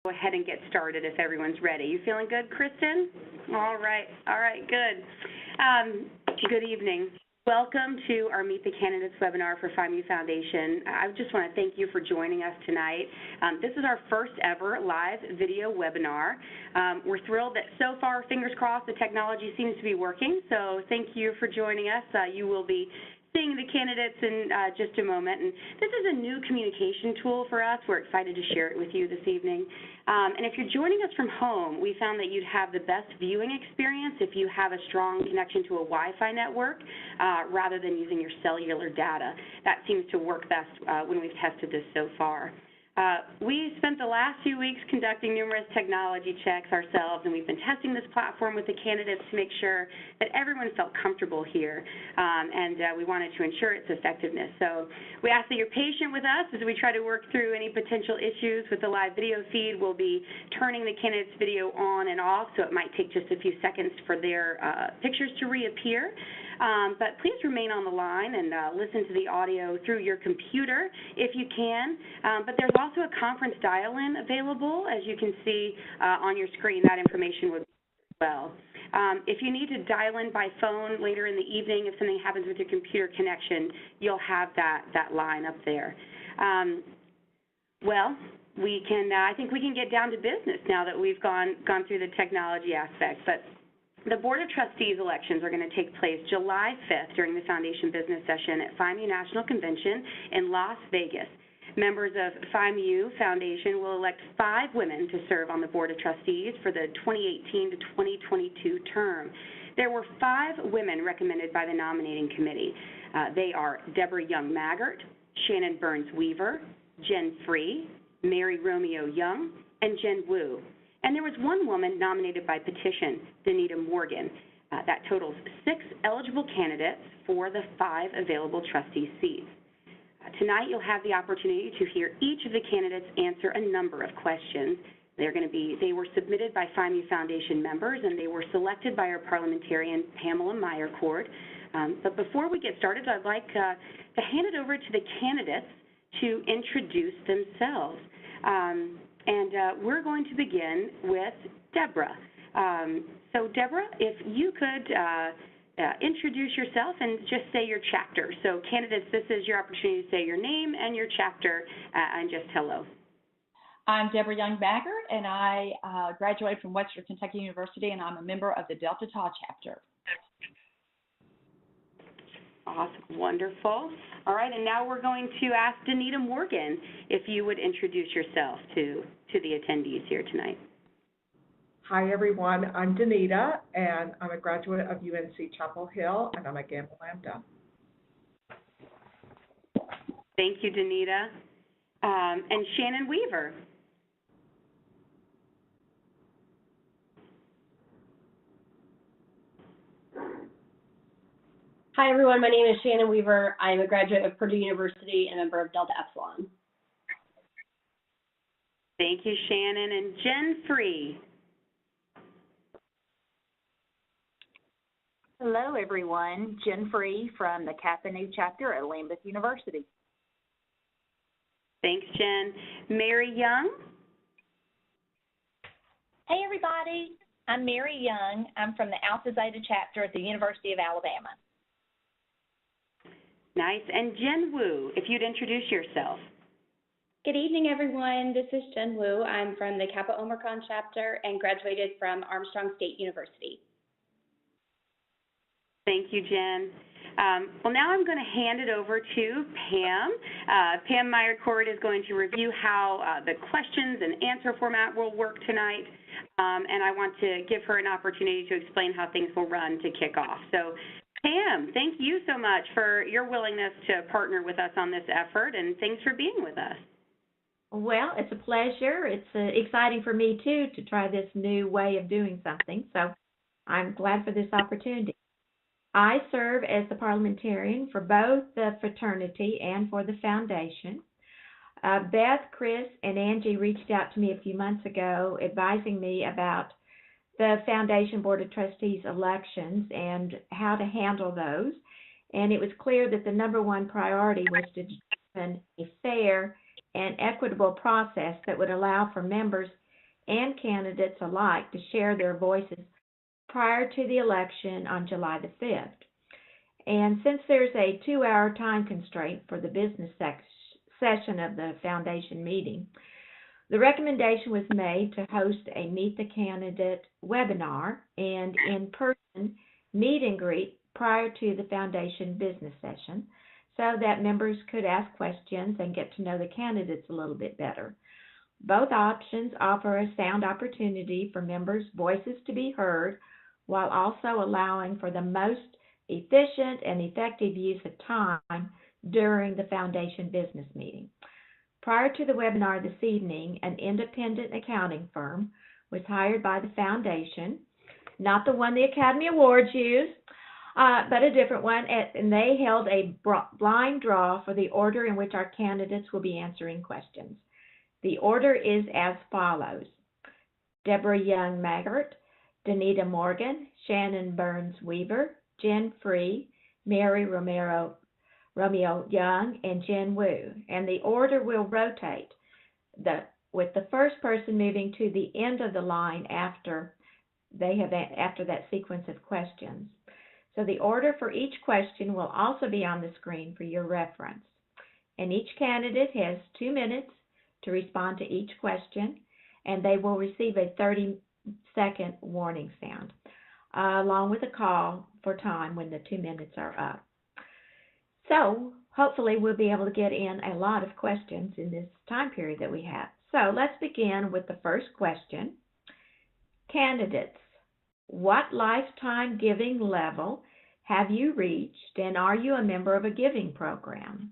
Go ahead and get started if everyone's ready. You feeling good, Kristen? All right, good. Good evening. Welcome to our Meet the Candidates webinar for FIMU Foundation. I just want to thank you for joining us tonight. This is our first ever live video webinar. We're thrilled that so far, fingers crossed, the technology seems to be working, so thank you for joining us. You will be seeing the candidates in just a moment. And this is a new communication tool for us. We're excited to share it with you this evening. And if you're joining us from home, we found that you'd have the best viewing experience if you have a strong connection to a Wi-Fi network rather than using your cellular data. That seems to work best when we've tested this so far. We spent the last few weeks conducting numerous technology checks ourselves, and we've been testing this platform with the candidates to make sure that everyone felt comfortable here, and we wanted to ensure its effectiveness. So we ask that you're patient with us as we try to work through any potential issues with the live video feed. We'll be turning the candidates' video on and off, so it might take just a few seconds for their pictures to reappear. But please remain on the line and listen to the audio through your computer if you can. But there's also a conference dial-in available, as you can see on your screen. That information would be well. If you need to dial in by phone later in the evening, if something happens with your computer connection, you'll have that line up there. Well, I think we can get down to business now that we've gone through the technology aspect. But the Board of Trustees elections are going to take place July 5th during the Foundation Business Session at FIMU National Convention in Las Vegas. Members of FIMU Foundation will elect 5 women to serve on the Board of Trustees for the 2018 to 2022 term. There were 5 women recommended by the nominating committee. They are Deborah Young-Maggart, Shannon Burns-Weaver, Jen Free, Mary Romeo Young, and Jen Wu. And there was 1 woman nominated by petition, Danita Morgan. That totals 6 eligible candidates for the 5 available trustee seats. Tonight, you'll have the opportunity to hear each of the candidates answer a number of questions. They were submitted by FIMU Foundation members, and they were selected by our parliamentarian, Pamela Meyercord. But before we get started, I'd like to hand it over to the candidates to introduce themselves. We're going to begin with Deborah. So Deborah, if you could introduce yourself and just say your chapter. So candidates, this is your opportunity to say your name and your chapter and just hello. I'm Deborah Young-Maggart, and I graduated from Western Kentucky University, and I'm a member of the Delta Tau chapter. Awesome, wonderful. All right, and now we're going to ask Danita Morgan if you would introduce yourself to the attendees here tonight. Hi, everyone. I'm Danita, and I'm a graduate of UNC Chapel Hill, and I'm a Gamma Lambda. Thank you, Danita. And Shannon Weaver. Hi, everyone. My name is Shannon Weaver. I'm a graduate of Purdue University and a member of Delta Epsilon. Thank you, Shannon. And Jen Free. Hello, everyone. Jen Free from the Kappa Nu chapter at Lambeth University. Thanks, Jen. Mary Young. Hey, everybody. I'm Mary Young. I'm from the Alpha Zeta chapter at the University of Alabama. Nice. And Jen Wu, if you'd introduce yourself. Good evening, everyone. This is Jen Wu. I'm from the Kappa Omicron chapter and graduated from Armstrong State University. Thank you, Jen. Well, now I'm going to hand it over to Pam. Pam Meyercord is going to review how the questions and answer format will work tonight, and I want to give her an opportunity to explain how things will run to kick off. So, Pam, thank you so much for your willingness to partner with us on this effort, and thanks for being with us. Well, it's a pleasure. It's exciting for me, too, to try this new way of doing something, so I'm glad for this opportunity. I serve as the parliamentarian for both the fraternity and for the foundation. Beth, Chris, and Angie reached out to me a few months ago advising me about the Foundation Board of Trustees elections and how to handle those. And it was clear that the number one priority was to determine a fair and equitable process that would allow for members and candidates alike to share their voices prior to the election on July the 5th. And since there's a 2-hour time constraint for the business session of the foundation meeting, the recommendation was made to host a Meet the Candidate webinar and in-person meet and greet prior to the foundation business session so that members could ask questions and get to know the candidates a little bit better. Both options offer a sound opportunity for members' voices to be heard while also allowing for the most efficient and effective use of time during the foundation business meeting. Prior to the webinar this evening, an independent accounting firm was hired by the foundation, not the one the Academy Awards use, but a different one, and they held a blind draw for the order in which our candidates will be answering questions. The order is as follows: Deborah Young Maggart, Danita Morgan, Shannon Burns Weaver, Jen Free, Mary Romeo Young, and Jen Wu. And the order will rotate, with the first person moving to the end of the line after that sequence of questions. So the order for each question will also be on the screen for your reference. And each candidate has 2 minutes to respond to each question, and they will receive a 30-second warning sound, along with a call for time when the 2 minutes are up. So hopefully we'll be able to get in a lot of questions in this time period that we have. So let's begin with the first question. Candidates, what lifetime giving level have you reached, and are you a member of a giving program?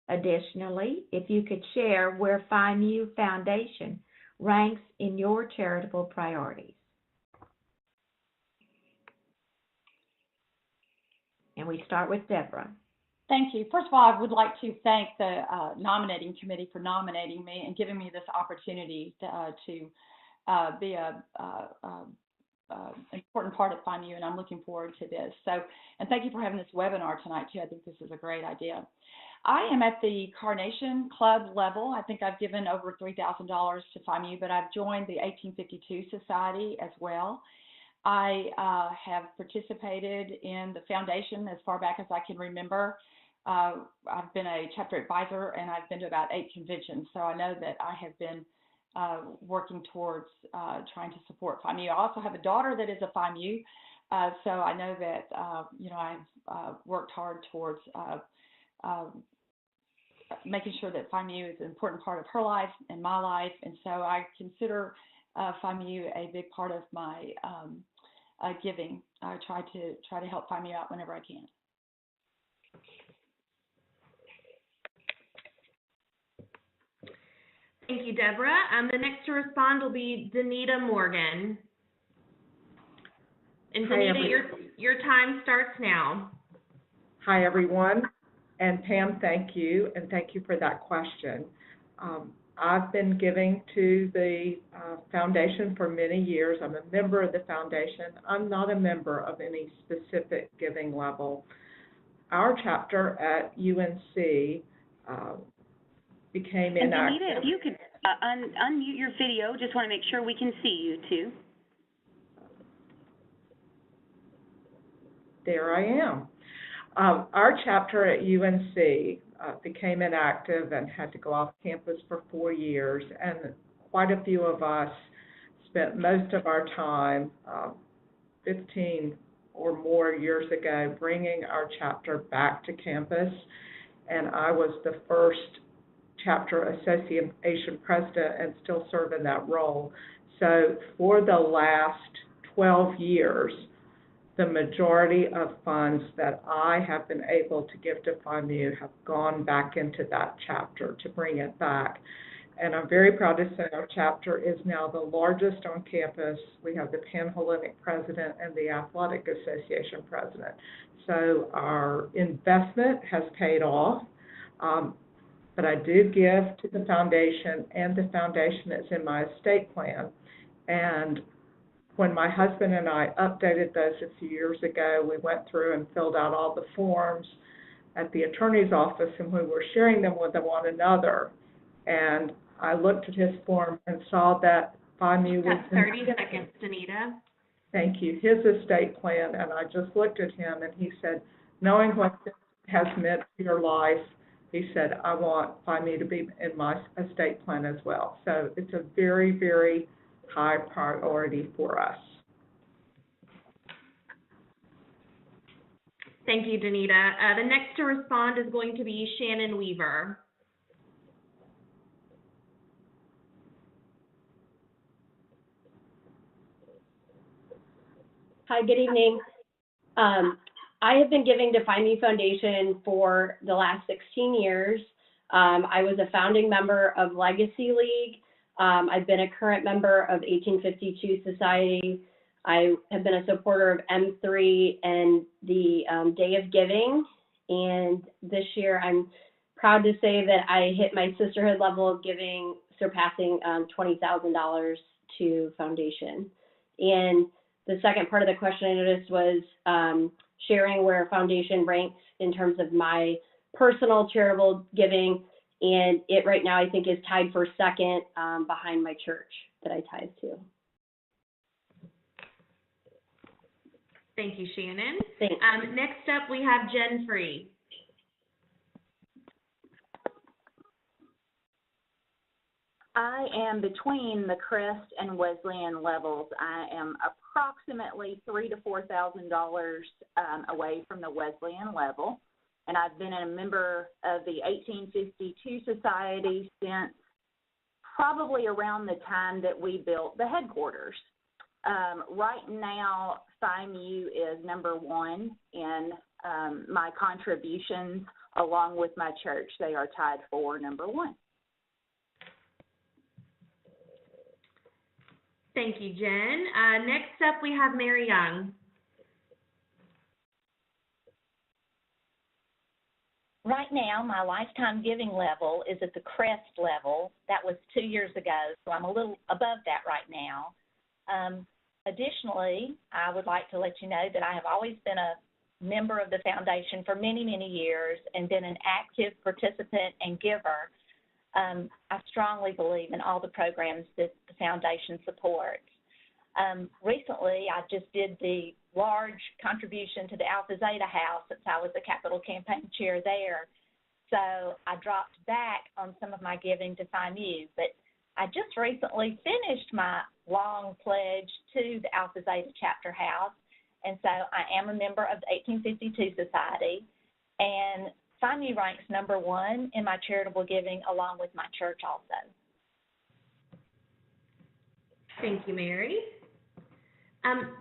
Additionally, if you could share where FIMU Foundation ranks in your charitable priorities. And we start with Deborah. Thank you. First of all, I would like to thank the nominating committee for nominating me and giving me this opportunity to be a important part of FIMU, and I'm looking forward to this. So, and thank you for having this webinar tonight too. I think this is a great idea. I am at the Carnation Club level. I think I've given over $3,000 to FIMU, but I've joined the 1852 Society as well. I have participated in the foundation as far back as I can remember. I've been a chapter advisor, and I've been to about 8 conventions, so I know that I have been working towards trying to support FIMU. I also have a daughter that is a FIMU, so I know that I've worked hard towards making sure that FIMU is an important part of her life and my life, and so I consider FIMU a big part of my giving. I try to help FIMU out whenever I can. Thank you, Deborah. The next to respond will be Danita Morgan. And Danita, your time starts now. Hi, everyone. And Pam, thank you, and thank you for that question. I've been giving to the foundation for many years. I'm a member of the foundation. I'm not a member of any specific giving level. Our chapter at UNC became inactive. And Danita, if you could unmute your video, just want to make sure we can see you too. There I am. Our chapter at UNC became inactive and had to go off campus for 4 years, and quite a few of us spent most of our time, 15 or more years ago, bringing our chapter back to campus, and I was the first chapter association president and still serve in that role. So for the last 12 years, the majority of funds that I have been able to give to FIMU have gone back into that chapter to bring it back. And I'm very proud to say our chapter is now the largest on campus. We have the Panhellenic president and the Athletic Association president. So our investment has paid off. But I do give to the foundation, and the foundation is in my estate plan. And when my husband and I updated those a few years ago, we went through and filled out all the forms at the attorney's office, and we were sharing them with one another. And I looked at his form and saw that FIMU was Got 30 seconds, Danita. thank you, his estate plan, and I just looked at him and he said, knowing what this has meant to your life, he said, I want FIMU to be in my estate plan as well. So it's a very, very high priority for us. Thank you, Danita. The next to respond is going to be Shannon Weaver. Hi, good evening. I have been giving to FIMU Foundation for the last 16 years. I was a founding member of Legacy League. I've been a current member of 1852 Society. I have been a supporter of M3 and the Day of Giving. And this year, I'm proud to say that I hit my sisterhood level of giving, surpassing $20,000 to Foundation. And the second part of the question I noticed was sharing where Foundation ranks in terms of my personal charitable giving. And it right now, I think, is tied for second behind my church that I tithe to. Thank you, Shannon. Thanks. Next up, we have Jen Free. I am between the Crest and Wesleyan levels. I am approximately $3,000 to $4,000 away from the Wesleyan level, and I've been a member of the 1852 Society since probably around the time that we built the headquarters. Right now, FIMU is number one in my contributions, along with my church. They are tied for number one. Thank you, Jen. Next up, we have Mary Young. Right now, my lifetime giving level is at the Crest level. That was 2 years ago, so I'm a little above that right now. Additionally, I would like to let you know that I have always been a member of the foundation for many, many years and been an active participant and giver. I strongly believe in all the programs that the foundation supports. Recently, I just did the large contribution to the Alpha Zeta House since I was the capital campaign chair there. So I dropped back on some of my giving to FIMU, but I just recently finished my long pledge to the Alpha Zeta Chapter House, and so I am a member of the 1852 Society, and FIMU ranks number one in my charitable giving, along with my church also. Thank you, Mary.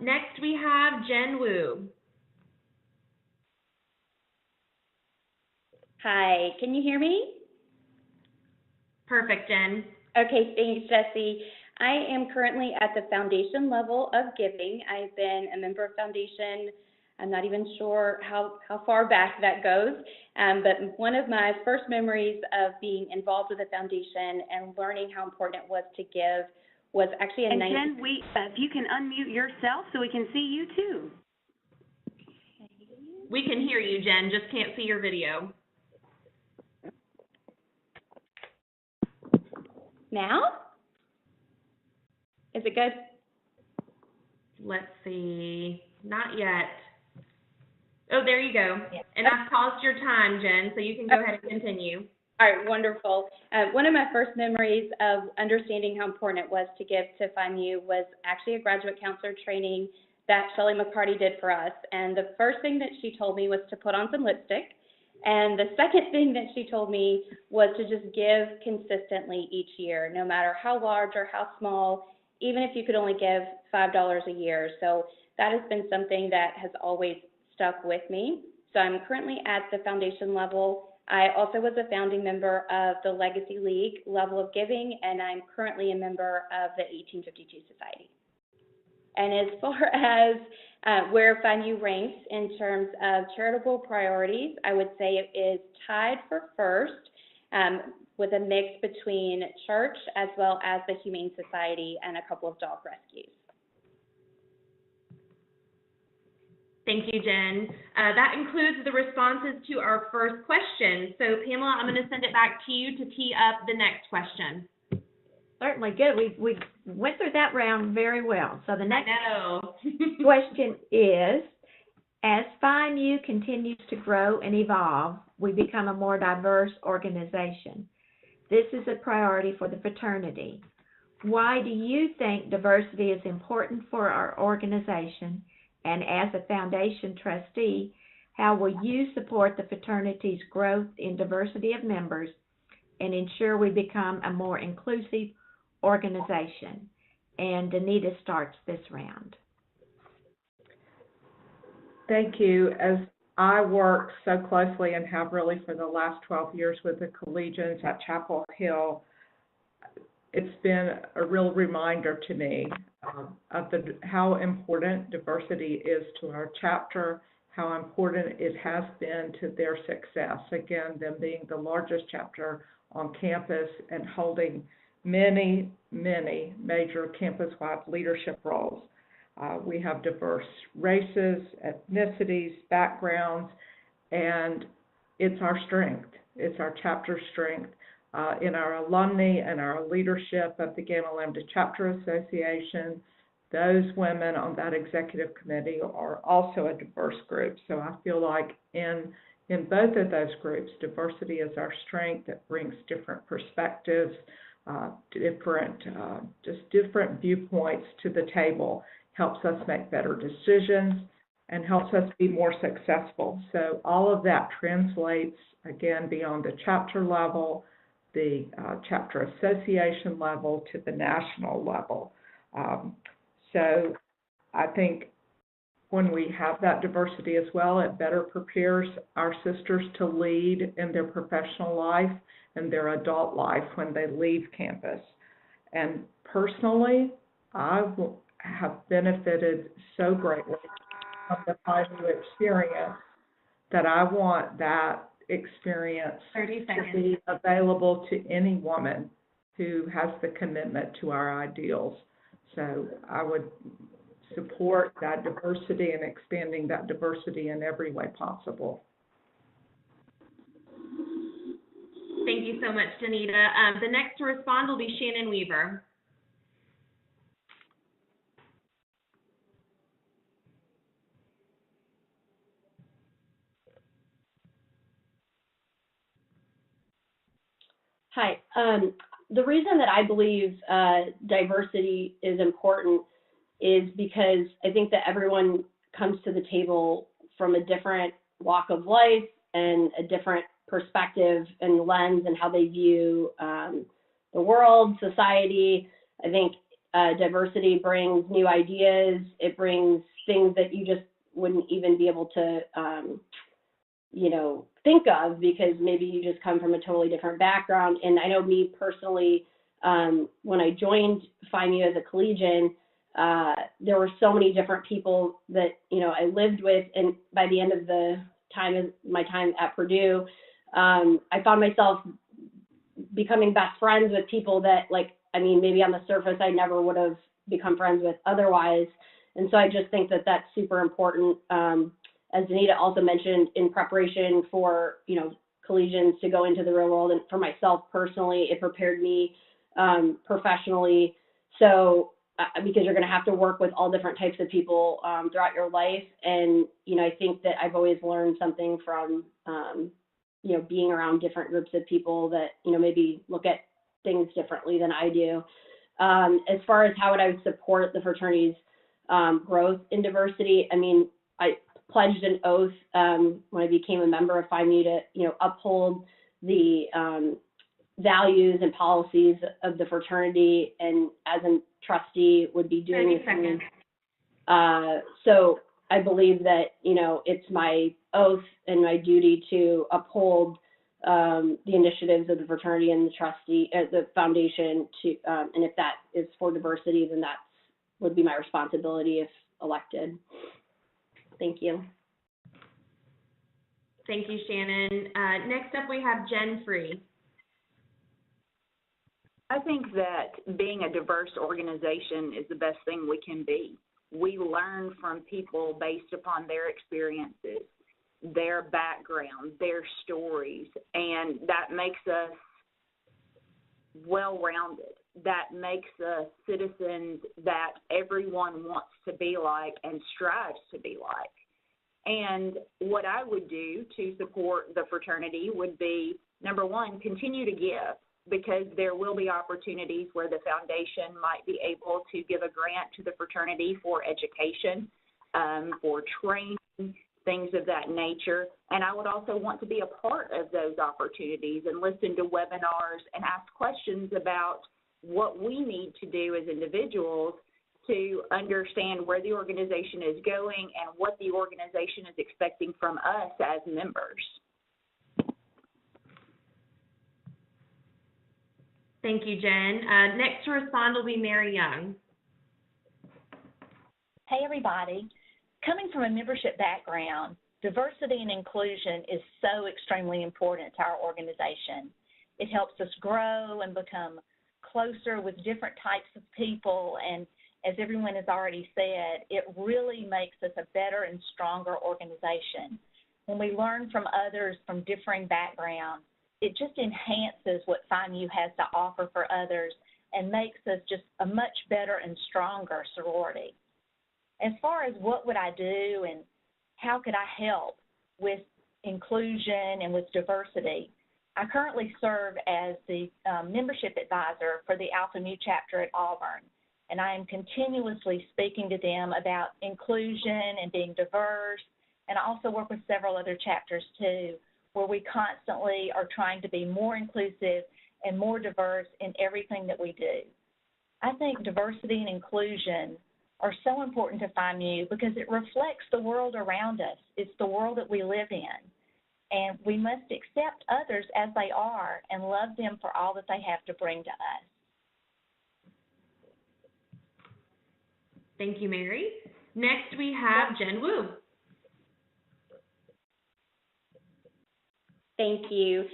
Next, we have Jen Wu. Hi, can you hear me? Perfect, Jen. Okay, thanks, Jesse. I am currently at the foundation level of giving. I've been a member of foundation. I'm not even sure how far back that goes, but one of my first memories of being involved with the foundation and learning how important it was to give was actually And Jen, if you can unmute yourself so we can see you too. We can hear you, Jen, just can't see your video. Now? Is it good? Let's see. Not yet. Oh, there you go. Yeah. And I've paused your time, Jen, so you can go ahead and continue. All right, wonderful. One of my first memories of understanding how important it was to give to FIMU was actually a graduate counselor training that Shelley McCarty did for us. And the first thing that she told me was to put on some lipstick. And the second thing that she told me was to just give consistently each year, no matter how large or how small, even if you could only give $5 a year. So that has been something that has always stuck with me. So I'm currently at the foundation level. I also was a founding member of the Legacy League level of giving, and I'm currently a member of the 1852 Society. And as far as where FIMU ranks in terms of charitable priorities, I would say it is tied for first with a mix between church as well as the Humane Society and a couple of dog rescues. Thank you, Jen. That includes the responses to our first question. So, Pamela, I'm going to send it back to you to tee up the next question. Certainly good. We went through that round very well. So the next No. question is, as FIMU continues to grow and evolve, we become a more diverse organization. This is a priority for the fraternity. Why do you think diversity is important for our organization? And as a foundation trustee, how will you support the fraternity's growth in diversity of members and ensure we become a more inclusive organization? And Danita starts this round. Thank you. As I work so closely and have really for the last 12 years with the collegians at Chapel Hill, it's been a real reminder to me of how important diversity is to our chapter, how important it has been to their success. Again, them being the largest chapter on campus and holding many, many major campus-wide leadership roles. We have diverse races, ethnicities, backgrounds, and it's our strength. It's our chapter strength in our alumni and our leadership of the Gamma Lambda Chapter Association. Those women on that executive committee are also a diverse group. So I feel like in both of those groups, diversity is our strength. It brings different perspectives, different viewpoints to the table, helps us make better decisions, and helps us be more successful. So all of that translates, again, beyond the chapter level, the chapter association level, to the national level. So I think when we have that diversity as well, it better prepares our sisters to lead in their professional life and their adult life when they leave campus. And personally, I have benefited so greatly from the FIMU experience that I want that experience 30 to seconds. be available to any woman who has the commitment to our ideals. So I would support that diversity and expanding that diversity in every way possible. Thank you so much, Danita. The next to respond will be Shannon Weaver. Hi. The reason that I believe diversity is important is because I think that everyone comes to the table from a different walk of life and a different perspective and lens and how they view the world, society. I think diversity brings new ideas. It brings things that you just wouldn't even be able to think of because maybe you just come from a totally different background. And I know me personally, when I joined FIMU as a collegian, there were so many different people that, I lived with. And by the end of my time at Purdue, I found myself becoming best friends with people that maybe on the surface I never would have become friends with otherwise. And so I just think that that's super important. As Danita also mentioned, in preparation for, collegians to go into the real world, and for myself personally, it prepared me professionally. So, because you're going to have to work with all different types of people throughout your life. And, I think that I've always learned something from, being around different groups of people that, maybe look at things differently than I do. As far as how would I support the fraternity's growth in diversity, I pledged an oath when I became a member of FIMU to, uphold the values and policies of the fraternity, and as a trustee would be doing the same. So I believe that, it's my oath and my duty to uphold the initiatives of the fraternity and the foundation to, and if that is for diversity, then that would be my responsibility if elected. Thank you. Thank you, Shannon. Next up, we have Jen Free. I think that being a diverse organization is the best thing we can be. We learn from people based upon their experiences, their background, their stories, and that makes us well-rounded. that makes us citizens that everyone wants to be like and strives to be like. And what I would do to support the fraternity would be, number one, continue to give, because there will be opportunities where the foundation might be able to give a grant to the fraternity for education, for training, things of that nature. And I would also want to be a part of those opportunities and listen to webinars and ask questions about what we need to do as individuals to understand where the organization is going and what the organization is expecting from us as members. Thank you, Jen. Next to respond will be Mary Young. Hey, everybody. Coming from a membership background, diversity and inclusion is so extremely important to our organization. It helps us grow and become closer with different types of people, and as everyone has already said, it really makes us a better and stronger organization. When we learn from others from differing backgrounds, it just enhances what FIMU has to offer for others and makes us just a much better and stronger sorority. As far as what would I do and how could I help with inclusion and with diversity, I currently serve as the membership advisor for the Alpha Mu chapter at Auburn, and I am continuously speaking to them about inclusion and being diverse, and I also work with several other chapters too, where we constantly are trying to be more inclusive and more diverse in everything that we do. I think diversity and inclusion are so important to FIMU because it reflects the world around us. It's the world that we live in. And we must accept others as they are and love them for all that they have to bring to us. Thank you, Mary. Next, we have Jen Wu. Thank you.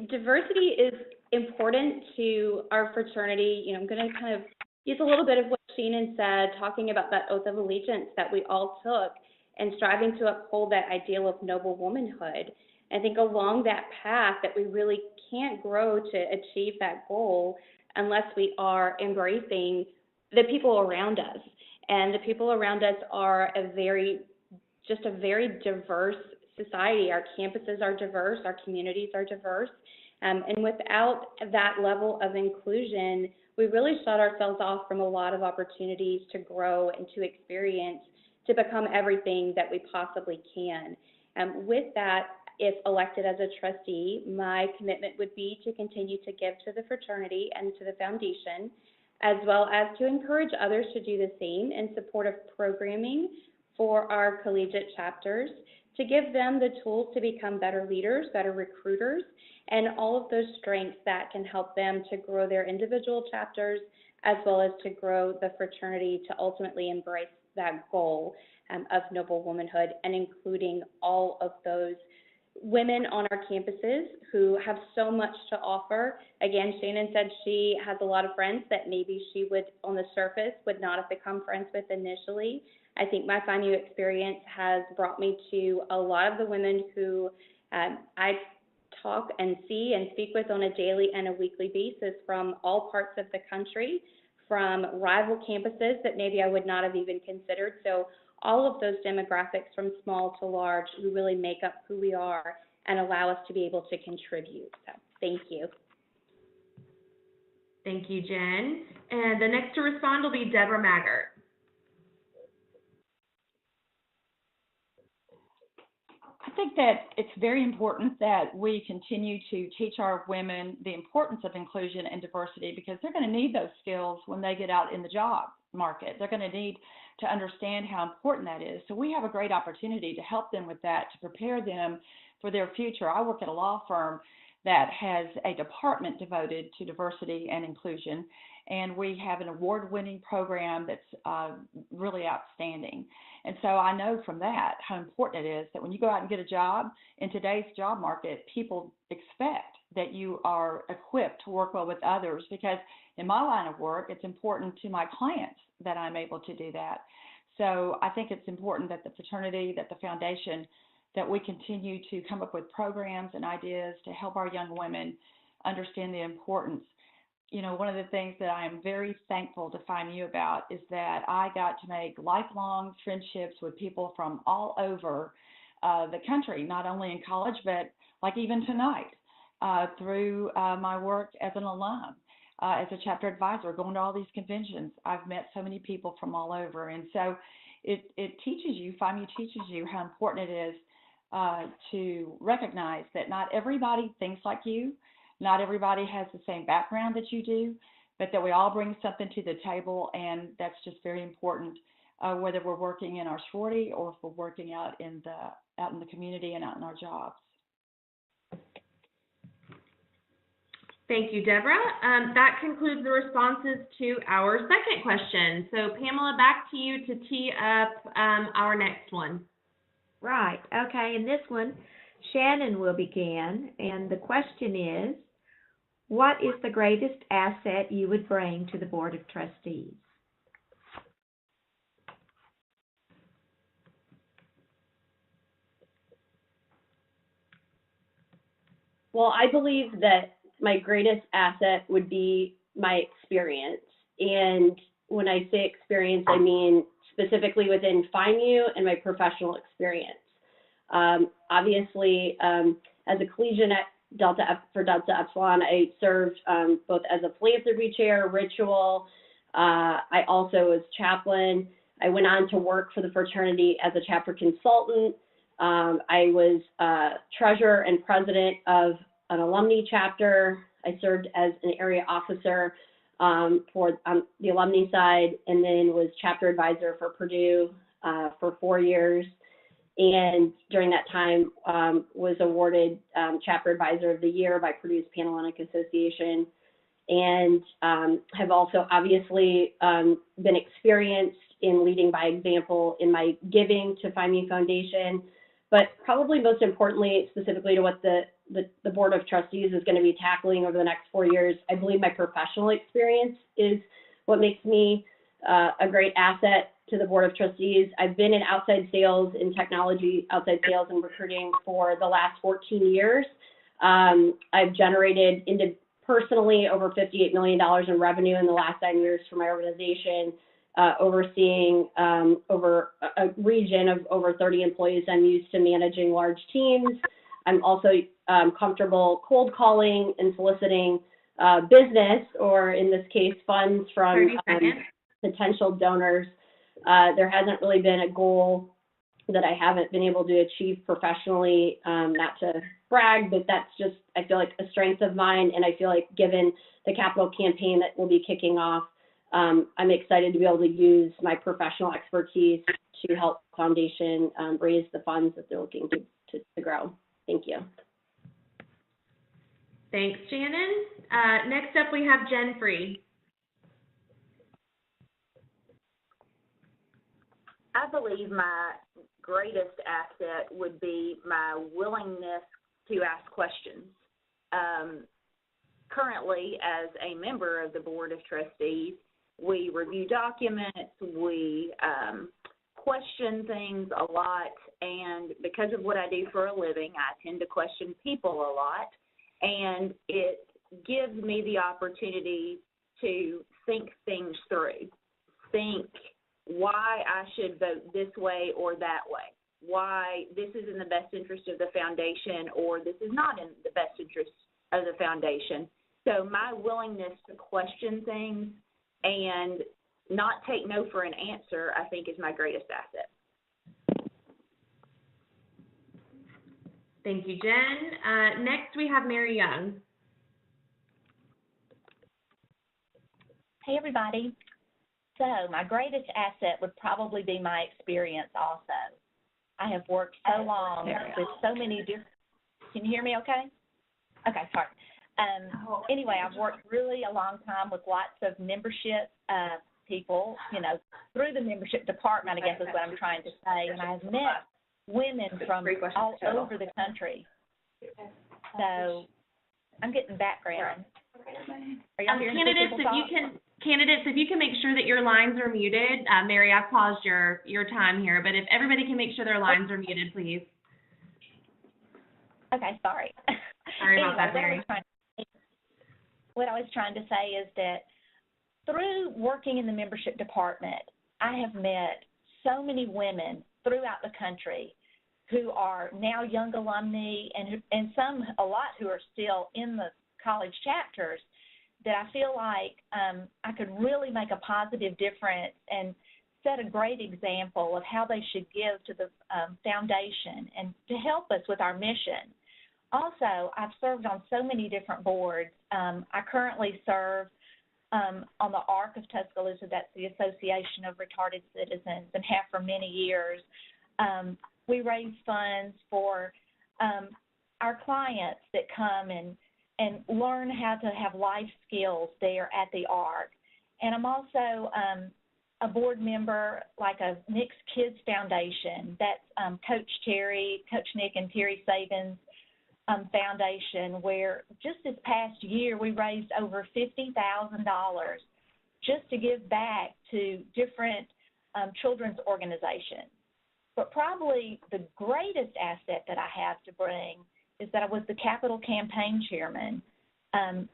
Diversity is important to our fraternity. You know, I'm going to kind of use a little bit of what Shannon said, talking about that oath of allegiance that we all took and striving to uphold that ideal of noble womanhood. I think along that path that we really can't grow to achieve that goal unless we are embracing the people around us. And the people around us are a very diverse society. Our campuses are diverse, our communities are diverse, and without that level of inclusion, we really shut ourselves off from a lot of opportunities to grow and to experience, to become everything that we possibly can. With that, if elected as a trustee, my commitment would be to continue to give to the fraternity and to the foundation, as well as to encourage others to do the same in support of programming for our collegiate chapters, to give them the tools to become better leaders, better recruiters, and all of those strengths that can help them to grow their individual chapters, as well as to grow the fraternity to ultimately embrace that goal of noble womanhood, and including all of those women on our campuses who have so much to offer. Again, Shannon said she has a lot of friends that maybe she would, on the surface, would not have become friends with initially. I think my FIMU experience has brought me to a lot of the women who I talk and see and speak with on a daily and a weekly basis from all parts of the country, from rival campuses that maybe I would not have even considered. So all of those demographics from small to large who really make up who we are and allow us to be able to contribute. So thank you. Thank you, Jen. And the next to respond will be Deborah Maggart. I think that it's very important that we continue to teach our women the importance of inclusion and diversity, because they're going to need those skills when they get out in the job market. They're going to need to understand how important that is. So we have a great opportunity to help them with that, to prepare them for their future. I work at a law firm that has a department devoted to diversity and inclusion, and we have an award-winning program that's really outstanding. And so I know from that how important it is that when you go out and get a job, in today's job market, people expect that you are equipped to work well with others, because in my line of work, it's important to my clients that I'm able to do that. So I think it's important that the fraternity, that the foundation, that we continue to come up with programs and ideas to help our young women understand the importance one of the things that I am very thankful to FIMU about is that I got to make lifelong friendships with people from all over the country, not only in college, but like even tonight, through my work as an alum, as a chapter advisor, going to all these conventions. I've met so many people from all over. And so it teaches you, FIMU teaches you how important it is to recognize that not everybody thinks like you, not everybody has the same background that you do, but that we all bring something to the table, and that's just very important, whether we're working in our sorority or if we're working out in the community and out in our jobs. Thank you, Deborah. That concludes the responses to our second question. So, Pamela, back to you to tee up our next one. Right. Okay. And this one, Shannon will begin. And the question is, what is the greatest asset you would bring to the Board of Trustees? Well, I believe that my greatest asset would be my experience. And when I say experience, I mean specifically within FIMU and my professional experience. Obviously, as a collegian at Delta Epsilon, I served both as a philanthropy chair, ritual. I also was chaplain. I went on to work for the fraternity as a chapter consultant. I was treasurer and president of an alumni chapter. I served as an area officer for the alumni side, and then was chapter advisor for Purdue for 4 years. And during that time was awarded Chapter Advisor of the Year by Purdue's Panhellenic Association, and have also obviously been experienced in leading by example in my giving to FIMU Foundation, but probably most importantly, specifically to what the Board of Trustees is going to be tackling over the next 4 years, I believe my professional experience is what makes me a great asset to the Board of Trustees. I've been in outside sales, in technology, outside sales and recruiting for the last 14 years. I've generated personally over $58 million in revenue in the last 9 years for my organization, overseeing over a region of over 30 employees. I'm used to managing large teams. I'm also comfortable cold calling and soliciting business, or in this case, funds from potential donors. There hasn't really been a goal that I haven't been able to achieve professionally, not to brag, but that's just, I feel like, a strength of mine. And I feel like given the capital campaign that will be kicking off, I'm excited to be able to use my professional expertise to help the foundation raise the funds that they're looking to grow. Thank you. Thanks, Shannon. Next up, we have Jen Free. I believe my greatest asset would be my willingness to ask questions. Currently, as a member of the Board of Trustees, we review documents, we question things a lot, and because of what I do for a living, I tend to question people a lot, and it gives me the opportunity to think things through, think why I should vote this way or that way, why this is in the best interest of the foundation or this is not in the best interest of the foundation. So my willingness to question things and not take no for an answer, I think, is my greatest asset. Thank you, Jen. Next, we have Mary Young. Hey, everybody. So my greatest asset would probably be my experience also. I have worked so long with so many different, can you hear me okay? Okay, sorry. Anyway, I've worked really a long time with lots of membership people, through the membership department, I guess is what I'm trying to say. And I've met women from all over the country. So I'm getting background. Are y'all hearing Candidates, if you can make sure that your lines are muted. Mary, I've paused your time here, but if everybody can make sure their lines are muted, please. Okay, sorry. Sorry about that, Mary. what I was trying to say is that through working in the membership department, I have met so many women throughout the country who are now young alumni and some, a lot who are still in the college chapters, that I feel like I could really make a positive difference and set a great example of how they should give to the foundation and to help us with our mission. Also, I've served on so many different boards. I currently serve on the ARC of Tuscaloosa, that's the Association of Retarded Citizens, and have for many years. We raise funds for our clients that come and learn how to have life skills there at the ARC. And I'm also a board member, like a Nick's Kids Foundation. That's Coach Nick and Terry Sabin's foundation, where just this past year we raised over $50,000 just to give back to different children's organizations. But probably the greatest asset that I have to bring is that I was the capital campaign chairman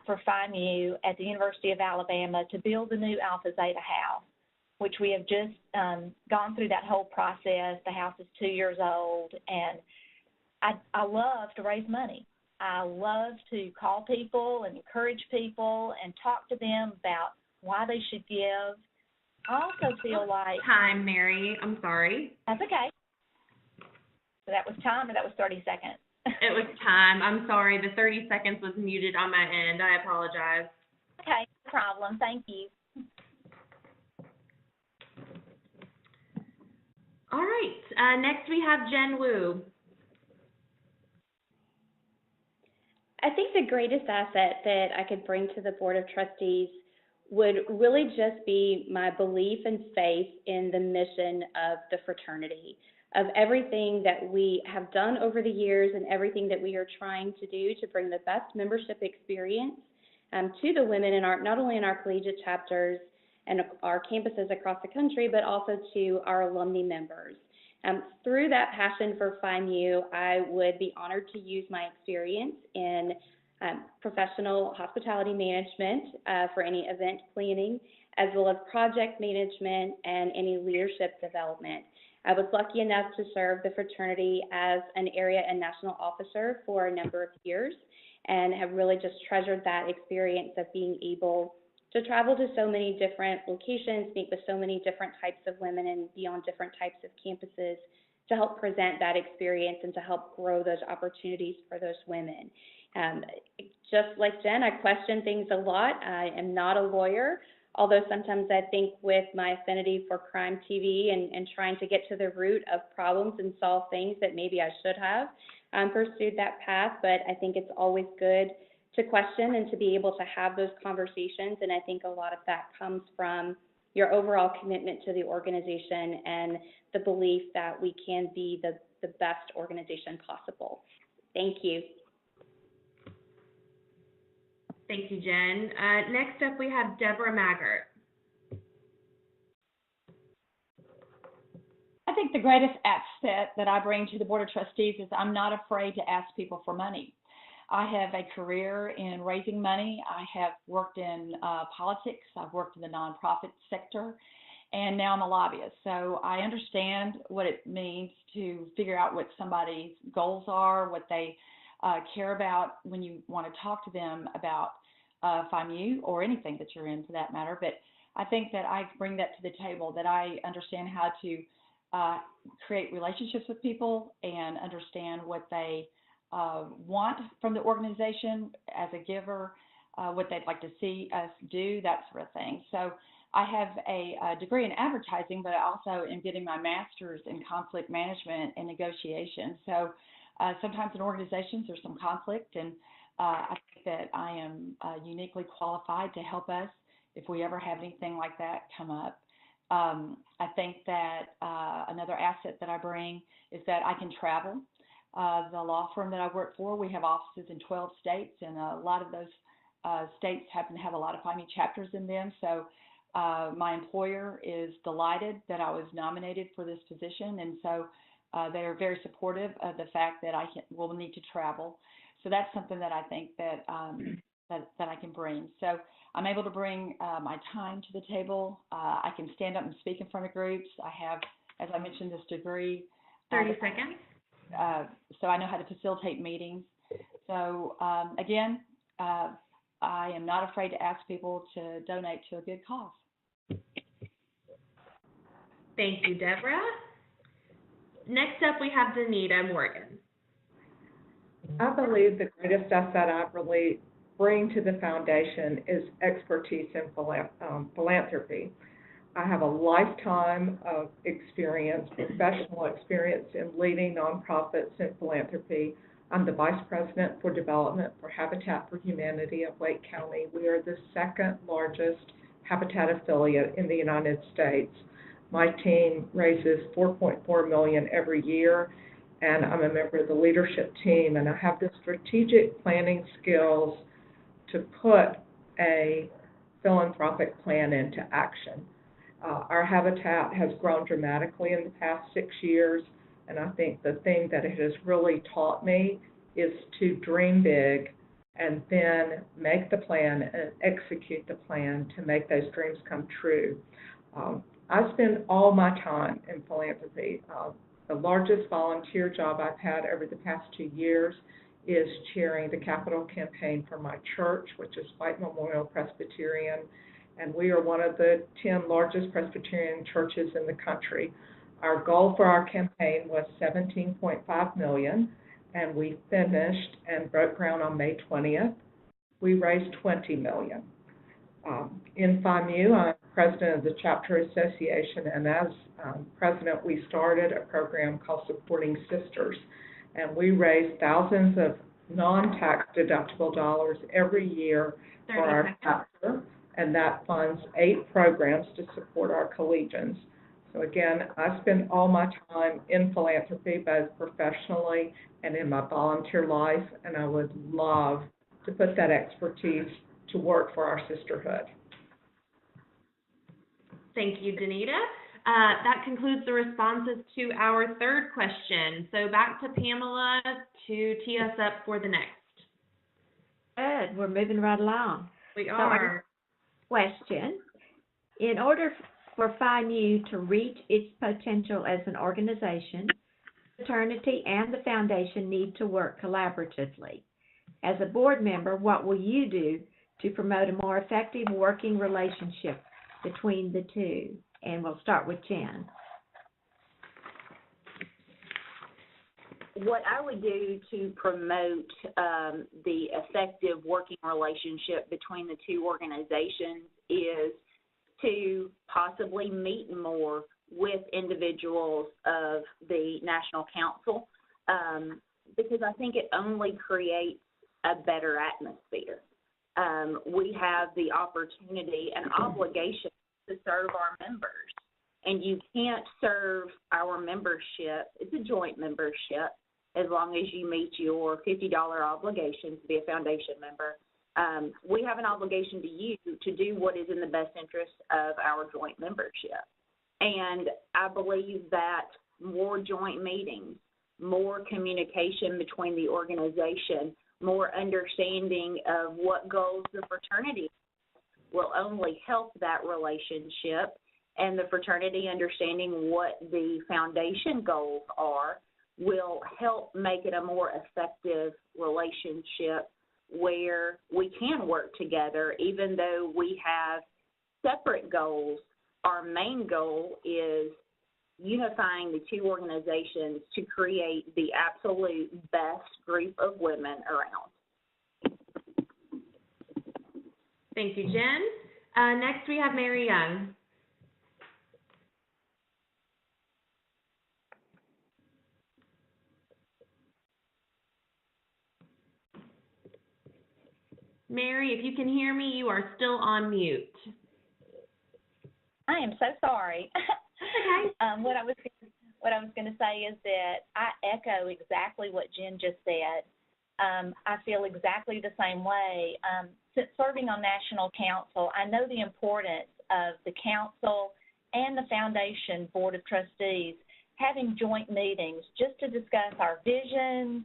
for FIMU at the University of Alabama to build the new Alpha Zeta house, which we have just gone through that whole process. The house is 2 years old, and I love to raise money. I love to call people and encourage people and talk to them about why they should give. I also feel like... Time, Mary. I'm sorry. That's okay. So that was time, or that was 30 seconds? It was time. I'm sorry. The 30 seconds was muted on my end. I apologize. Okay, no problem. Thank you. All right. Next we have Jen Wu. I think the greatest asset that I could bring to the Board of Trustees would really just be my belief and faith in the mission of the fraternity, of everything that we have done over the years and everything that we are trying to do to bring the best membership experience to the women in our, not only in our collegiate chapters and our campuses across the country, but also to our alumni members. Through that passion for FIMU, I would be honored to use my experience in professional hospitality management for any event planning, as well as project management and any leadership development. I was lucky enough to serve the fraternity as an area and national officer for a number of years, and have really just treasured that experience of being able to travel to so many different locations, meet with so many different types of women, and be on different types of campuses to help present that experience and to help grow those opportunities for those women. Just like Jen, I question things a lot. I am not a lawyer, although sometimes I think with my affinity for crime TV and trying to get to the root of problems and solve things that maybe I should have pursued that path, but I think it's always good to question and to be able to have those conversations, and I think a lot of that comes from your overall commitment to the organization and the belief that we can be the best organization possible. Thank you. Thank you, Jen. Next up, we have Deborah Maggart. I think the greatest asset that I bring to the Board of Trustees is I'm not afraid to ask people for money. I have a career in raising money. I have worked in politics. I've worked in the nonprofit sector, and now I'm a lobbyist. So I understand what it means to figure out what somebody's goals are, what they care about when you want to talk to them about FIMU or anything that you're in for that matter. But I think that I bring that to the table, that I understand how to create relationships with people and understand what they want from the organization as a giver, what they'd like to see us do, that sort of thing. So I have a degree in advertising, but I also am getting my master's in conflict management and negotiation. So sometimes in organizations there's some conflict, and I think that I am uniquely qualified to help us if we ever have anything like that come up. I think that another asset that I bring is that I can travel. The law firm that I work for, we have offices in 12 states, and a lot of those states happen to have a lot of FIMU chapters in them. So my employer is delighted that I was nominated for this position, and so they are very supportive of the fact that I will need to travel. So that's something that I think that that I can bring. So I'm able to bring my time to the table. I can stand up and speak in front of groups. I have, as I mentioned, this degree. 30 seconds. So I know how to facilitate meetings. So again, I am not afraid to ask people to donate to a good cause. Thank you, Deborah. Next up, we have Danita Morgan. I believe the greatest asset I really bring to the foundation is expertise in philanthropy. I have a lifetime of experience, professional experience in leading nonprofits in philanthropy. I'm the Vice President for Development for Habitat for Humanity of Wake County. We are the second largest Habitat affiliate in the United States. My team raises $4.4 million every year, and I'm a member of the leadership team, and I have the strategic planning skills to put a philanthropic plan into action. Our habitat has grown dramatically in the past 6 years, and I think the thing that it has really taught me is to dream big and then make the plan and execute the plan to make those dreams come true. I spend all my time in philanthropy. The largest volunteer job I've had over the past 2 years is chairing the capital campaign for my church, which is White Memorial Presbyterian, and we are one of the 10 largest Presbyterian churches in the country. Our goal for our campaign was $17.5 million, and we finished and broke ground on May 20th. We raised $20 million. In Phi Mu, I'm president of the Chapter Association, and as president, we started a program called Supporting Sisters, and we raise thousands of non-tax deductible dollars every year for our chapter, and that funds 8 programs to support our collegians. So again, I spend all my time in philanthropy, both professionally and in my volunteer life, and I would love to put that expertise to work for our sisterhood. Thank you, Danita. That concludes the responses to our third question. So back to Pamela to tee us up for the next. Good. We're moving right along. We So are. question, in order for Phi Mu to reach its potential as an organization, the fraternity and the foundation need to work collaboratively. As a board member, what will you do to promote a more effective working relationship between the two? And we'll start with Jen. What I would do to promote the effective working relationship between the two organizations is to possibly meet more with individuals of the National Council, because I think it only creates a better atmosphere. We have the opportunity and obligation to serve our members, and you can't serve our membership, it's a joint membership, as long as you meet your $50 obligation to be a foundation member. We have an obligation to you to do what is in the best interest of our joint membership. And I believe that more joint meetings, more communication between the organization, more understanding of what goals the fraternity will only help that relationship, and the fraternity understanding what the foundation goals are will help make it a more effective relationship where we can work together. Even though we have separate goals, our main goal is unifying the two organizations to create the absolute best group of women around. Thank you, Jen. Next, we have Mary Young. Mary, if you can hear me, you are still on mute. I am so sorry. Okay. What I was going to say is that I echo exactly what Jen just said. I feel exactly the same way. Since serving on National Council, I know the importance of the council and the foundation board of trustees having joint meetings just to discuss our visions,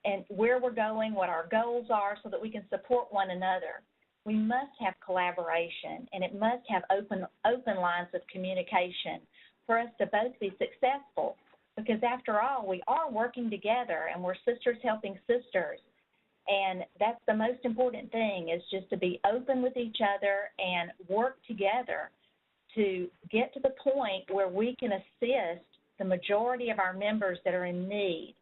and where we're going, what our goals are, so that we can support one another. We must have collaboration, and it must have open lines of communication for us to both be successful, because after all, we are working together, and we're sisters helping sisters. And that's the most important thing, is just to be open with each other and work together to get to the point where we can assist the majority of our members that are in need,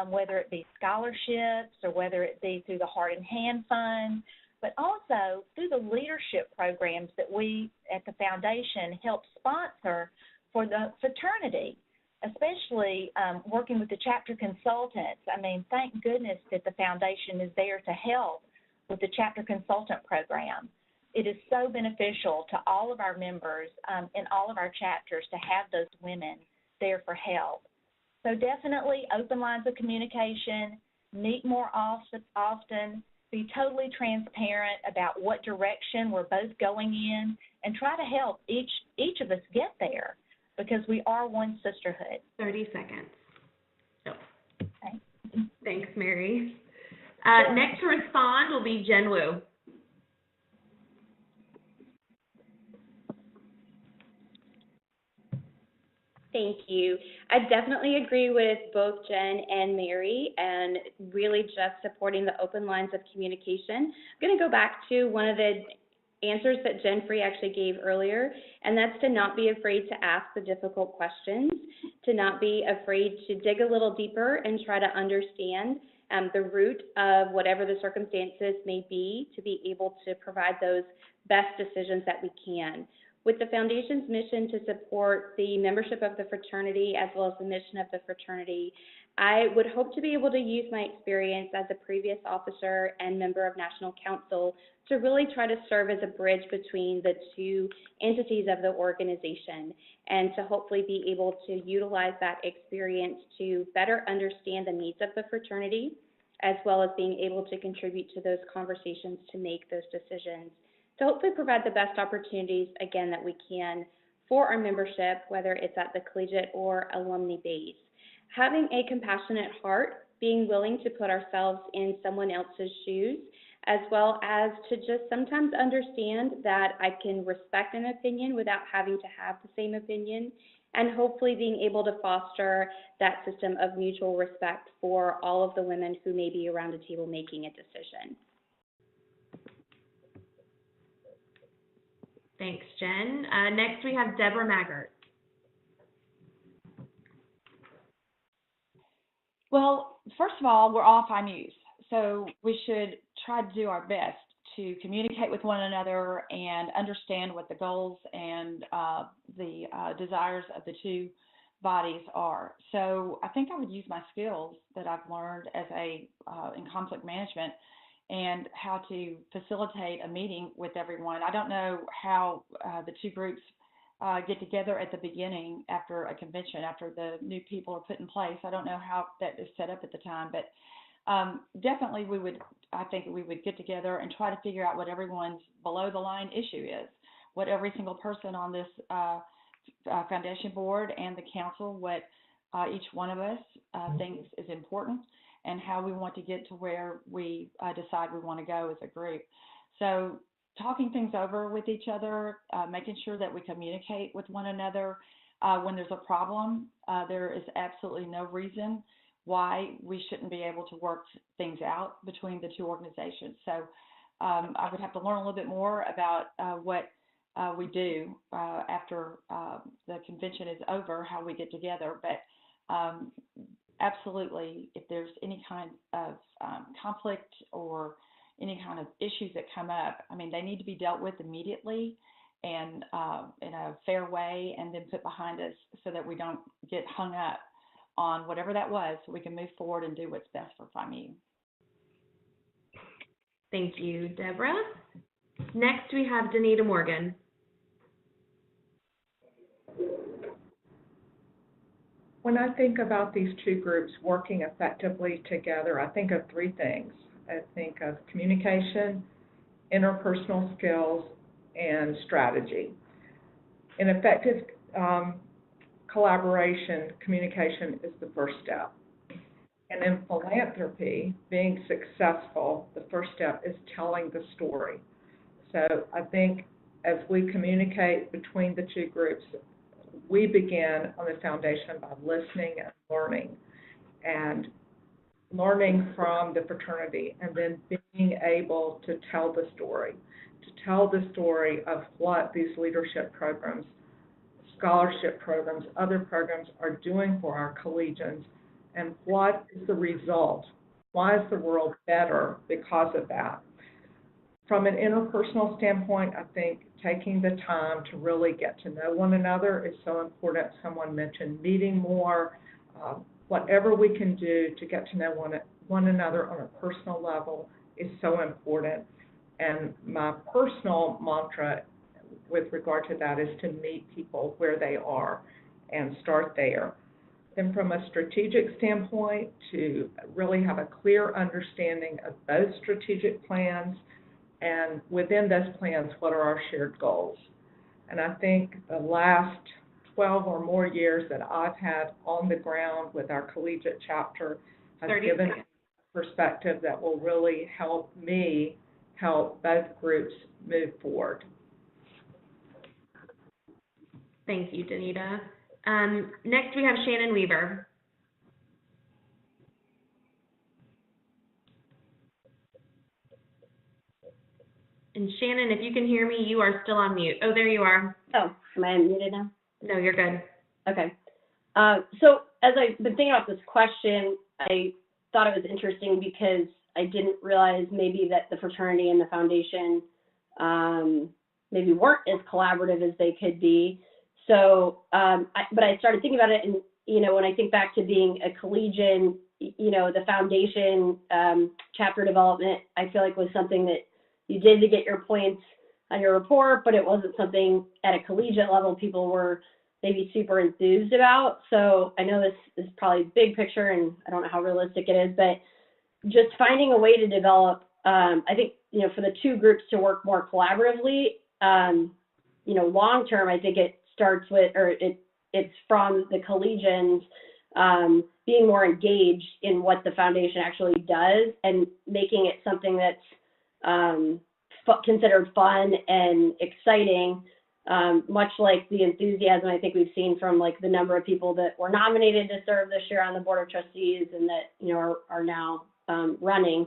whether it be scholarships or whether it be through the Heart and Hand Fund, but also through the leadership programs that we at the foundation help sponsor for the fraternity, especially working with the chapter consultants. I mean, thank goodness that the foundation is there to help with the chapter consultant program. It is so beneficial to all of our members in all of our chapters to have those women there for help. So definitely open lines of communication, meet more often, be totally transparent about what direction we're both going in, and try to help each of us get there, because we are one sisterhood. 30 seconds. Oh. Okay. Thanks, Mary. Next to respond will be Jen Wu. Thank you. I definitely agree with both Jen and Mary, and really just supporting the open lines of communication. I'm going to go back to one of the answers that Jen Free actually gave earlier, and that's to not be afraid to ask the difficult questions, to not be afraid to dig a little deeper and try to understand the root of whatever the circumstances may be, to be able to provide those best decisions that we can. With the Foundation's mission to support the membership of the fraternity as well as the mission of the fraternity, I would hope to be able to use my experience as a previous officer and member of National Council to really try to serve as a bridge between the two entities of the organization, and to hopefully be able to utilize that experience to better understand the needs of the fraternity, as well as being able to contribute to those conversations to make those decisions, to hopefully provide the best opportunities, again, that we can for our membership, whether it's at the collegiate or alumni base. Having a compassionate heart, being willing to put ourselves in someone else's shoes, as well as to just sometimes understand that I can respect an opinion without having to have the same opinion, and hopefully being able to foster that system of mutual respect for all of the women who may be around the table making a decision. Thanks, Jen. Next, we have Deborah Maggart. Well, first of all, we're all FIMUs, so we should try to do our best to communicate with one another and understand what the goals and the desires of the two bodies are. So I think I would use my skills that I've learned as in conflict management and how to facilitate a meeting with everyone. I don't know how the two groups get together at the beginning after a convention, after the new people are put in place. I don't know how that is set up at the time, but definitely I think we would get together and try to figure out what everyone's below the line issue is, what every single person on this foundation board and the council, what each one of us thinks is important, and how we want to get to where we decide we want to go as a group. So talking things over with each other, making sure that we communicate with one another. When there's a problem, there is absolutely no reason why we shouldn't be able to work things out between the two organizations. So I would have to learn a little bit more about what we do after the convention is over, how we get together. But absolutely, if there's any kind of conflict or any kind of issues that come up, I mean, they need to be dealt with immediately and in a fair way, and then put behind us so that we don't get hung up on whatever that was, so we can move forward and do what's best for FIMU. Thank you, Deborah. Next, we have Danita Morgan. When I think about these two groups working effectively together, I think of three things. I think of communication, interpersonal skills, and strategy. In effective collaboration, communication is the first step. And in philanthropy, being successful, the first step is telling the story. So I think as we communicate between the two groups, we begin on the foundation by listening and learning from the fraternity, and then being able to tell the story of what these leadership programs, scholarship programs, other programs are doing for our collegians, and what is the result. Why is the world better because of that? From an interpersonal standpoint, I think taking the time to really get to know one another is so important. Someone mentioned meeting more. Whatever we can do to get to know one another on a personal level is so important. And my personal mantra with regard to that is to meet people where they are and start there. Then from a strategic standpoint, to really have a clear understanding of both strategic plans, and within those plans, what are our shared goals? And I think the last 12 or more years that I've had on the ground with our collegiate chapter has given me a perspective that will really help me help both groups move forward. Thank you, Danita. Next, we have Shannon Weaver. And Shannon, if you can hear me, you are still on mute. Oh, there you are. Oh, am I unmuted now? No, you're good. Okay. So as I've been thinking about this question, I thought it was interesting because I didn't realize maybe that the fraternity and the foundation maybe weren't as collaborative as they could be. So, but I started thinking about it, and, you know, when I think back to being a collegian, you know, the foundation chapter development, I feel like was something that you did to get your points on your report, but it wasn't something at a collegiate level people were maybe super enthused about. So I know this is probably big picture, and I don't know how realistic it is, but just finding a way to develop, I think, you know, for the two groups to work more collaboratively, you know, long term, I think it starts with, or it's from the collegians being more engaged in what the foundation actually does and making it something that's considered fun and exciting, much like the enthusiasm I think we've seen from like the number of people that were nominated to serve this year on the Board of Trustees and that, you know, are now running.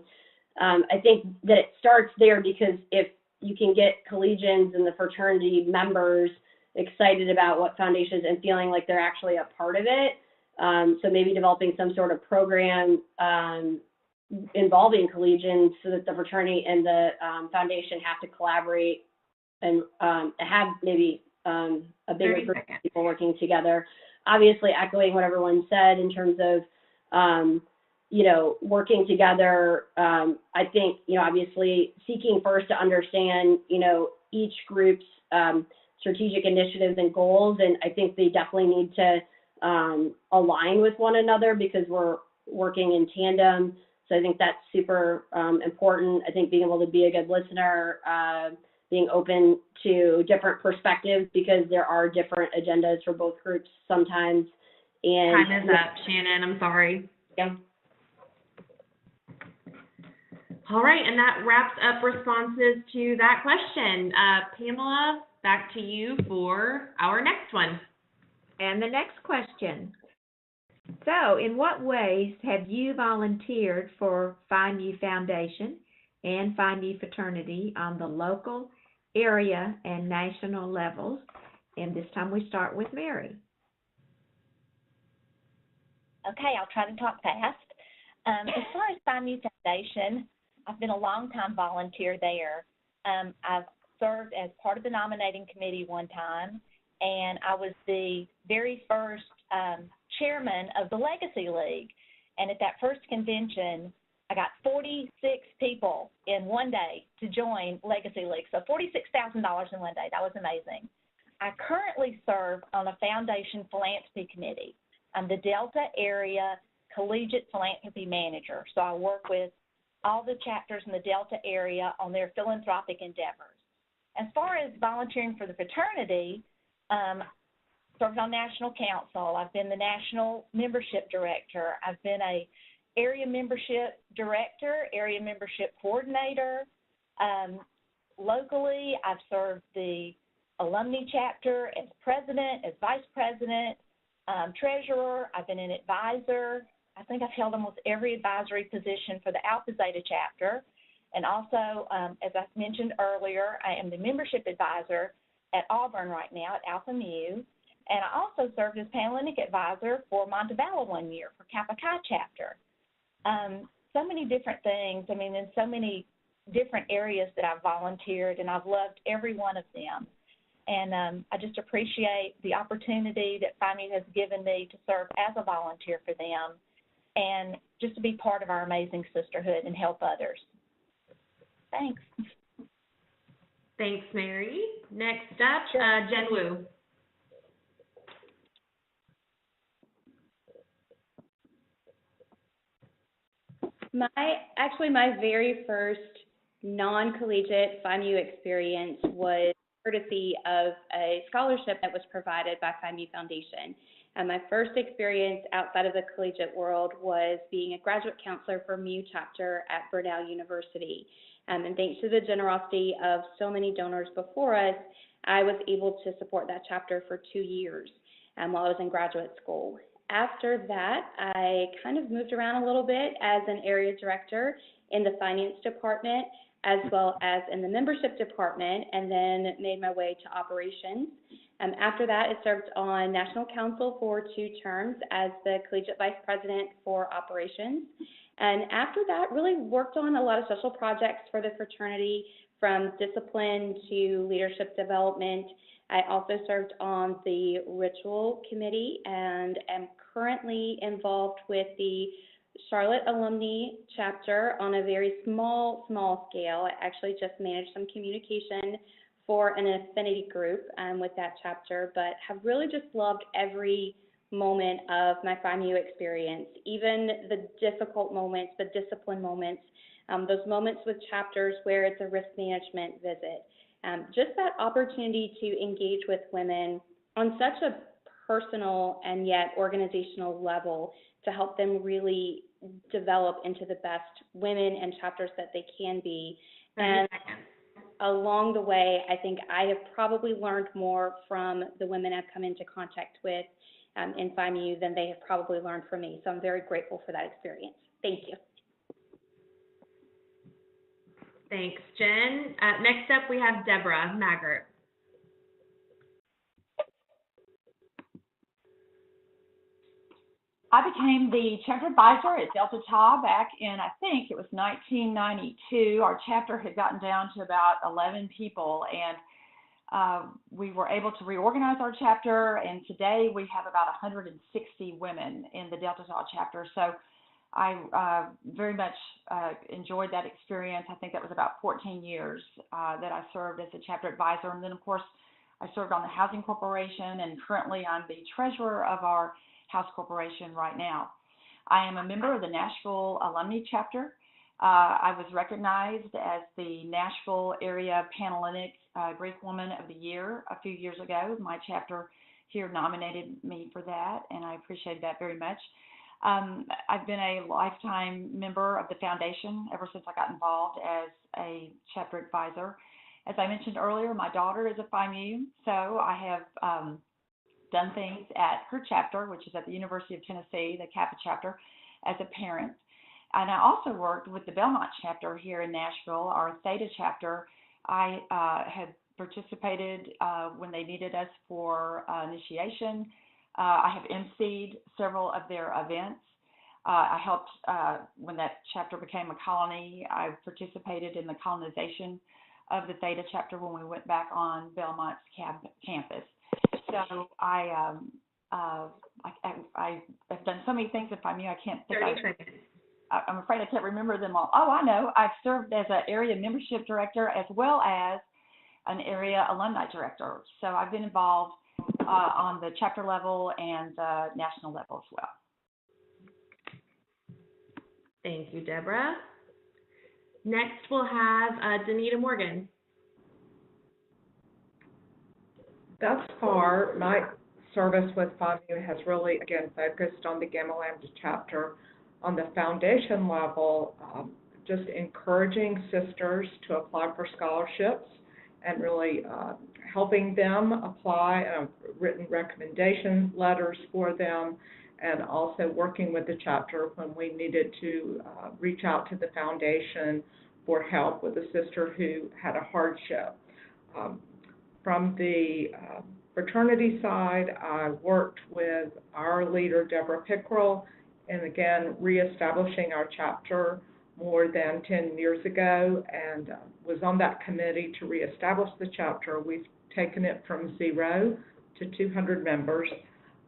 I think that it starts there, because if you can get collegians and the fraternity members excited about what foundations and feeling like they're actually a part of it, so maybe developing some sort of program involving collegians so that the fraternity and the foundation have to collaborate and have maybe a bigger group of people working together. Obviously, echoing what everyone said in terms of, you know, working together, I think, you know, obviously seeking first to understand, you know, each group's strategic initiatives and goals. And I think they definitely need to align with one another because we're working in tandem. So I think that's super important. I think being able to be a good listener, being open to different perspectives, because there are different agendas for both groups sometimes. And time is up, Shannon. I'm sorry. Yeah. All right, and that wraps up responses to that question. Pamela, back to you for our next one. And the next question. So, in what ways have you volunteered for Find You Foundation and Find You Fraternity on the local, area, and national levels? And this time we start with Mary. Okay, I'll try to talk fast. As far as Find You Foundation, I've been a long-time volunteer there. I've served as part of the nominating committee one time, and I was the very first chairman of the Legacy League. And at that first convention, I got 46 people in one day to join Legacy League. So $46,000 in one day. That was amazing. I currently serve on a foundation philanthropy committee. I'm the Delta Area Collegiate Philanthropy Manager. So I work with all the chapters in the Delta area on their philanthropic endeavors. As far as volunteering for the fraternity, served on national council. I've been the national membership director. I've been a area membership director, area membership coordinator. Locally, I've served the alumni chapter as president, as vice president, treasurer. I've been an advisor. I think I've held almost every advisory position for the Alpha Zeta chapter. And also, as I mentioned earlier, I am the membership advisor at Auburn right now at Alpha Mu. And I also served as Panhellenic advisor for Montevallo 1 year for Kappa Chi chapter. So many different things. I mean, in so many different areas that I've volunteered, and I've loved every one of them. And I just appreciate the opportunity that FIMU has given me to serve as a volunteer for them and just to be part of our amazing sisterhood and help others. Thanks. Thanks, Mary. Next up, Jen Wu. My very first non-collegiate FIMU experience was courtesy of a scholarship that was provided by FIMU Foundation. And my first experience outside of the collegiate world was being a graduate counselor for MU chapter at Burnell University. And thanks to the generosity of so many donors before us, I was able to support that chapter for 2 years while I was in graduate school. After that, I kind of moved around a little bit as an area director in the finance department, as well as in the membership department, and then made my way to operations. After that, I served on National Council for 2 terms as the Collegiate Vice President for Operations. And after that, really worked on a lot of social projects for the fraternity, from discipline to leadership development. I also served on the ritual committee and am currently involved with the Charlotte Alumni chapter on a very small scale. I actually just managed some communication for an affinity group with that chapter, but have really just loved every moment of my FIMU experience, even the difficult moments, the discipline moments, those moments with chapters where it's a risk management visit. Just that opportunity to engage with women on such a personal and yet organizational level to help them really develop into the best women and chapters that they can be. And along the way, I think I have probably learned more from the women I've come into contact with in FIMU than they have probably learned from me. So I'm very grateful for that experience. Thank you. Thanks, Jen. Next up, we have Deborah Maggart. I became the chapter advisor at Delta Tau back in, I think it was 1992. Our chapter had gotten down to about 11 people, and we were able to reorganize our chapter, and today we have about 160 women in the Delta Tau chapter. So I very much enjoyed that experience. I think that was about 14 years that I served as a chapter advisor. And then, of course, I served on the Housing Corporation, and currently I'm the treasurer of our House Corporation right now. I am a member of the Nashville Alumni Chapter. I was recognized as the Nashville Area Panhellenic Greek Woman of the Year a few years ago. My chapter here nominated me for that, and I appreciate that very much. I've been a lifetime member of the foundation ever since I got involved as a chapter advisor. As I mentioned earlier, my daughter is a FIMU, so I have done things at her chapter, which is at the University of Tennessee, the Kappa chapter, as a parent. And I also worked with the Belmont chapter here in Nashville, our Theta chapter. I had participated when they needed us for initiation. I have emceed several of their events. I helped when that chapter became a colony. I participated in the colonization of the Theta chapter when we went back on Belmont's campus. So I have done so many things. If I knew, I can't think. I'm afraid I can't remember them all. Oh, I know. I've served as an area membership director as well as an area alumni director. So I've been involved on the chapter level and the national level as well. Thank you, Deborah. Next, we'll have Danita Morgan. Thus far, my service with FIMU has really, again, focused on the Gamma Lambda chapter. on the foundation level, just encouraging sisters to apply for scholarships and really helping them apply, written recommendation letters for them, and also working with the chapter when we needed to reach out to the foundation for help with a sister who had a hardship. From the fraternity side, I worked with our leader, Deborah Pickrell, and again, reestablishing our chapter more than 10 years ago, and was on that committee to reestablish the chapter. We've taken it from 0 to 200 members.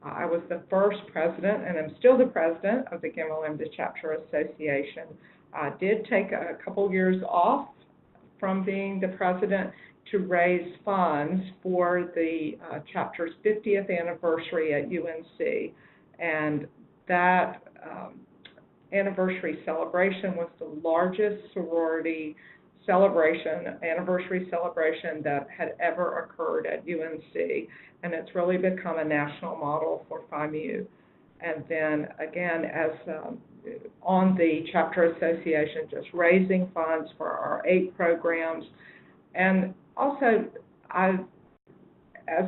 I was the first president, and I'm still the president of the Gamma Lambda Chapter Association. I did take a couple years off from being the president to raise funds for the chapter's 50th anniversary at UNC, and that anniversary celebration was the largest sorority anniversary celebration that had ever occurred at UNC, and it's really become a national model for FIMU. And then again, as on the chapter association, just raising funds for our 8 programs. And also, as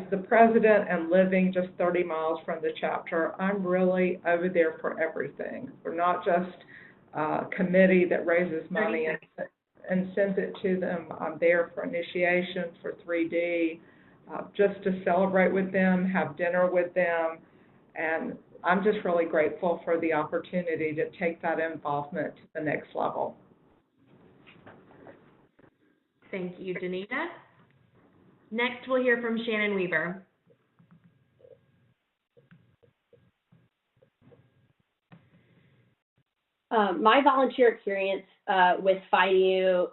the president and living just 30 miles from the chapter, I'm really over there for everything. We're not just a committee that raises money and sends it to them. I'm there for initiation, for 3D, just to celebrate with them, have dinner with them, and I'm just really grateful for the opportunity to take that involvement to the next level. Thank you, Danita. Next, we'll hear from Shannon Weaver. My volunteer experience with FIMU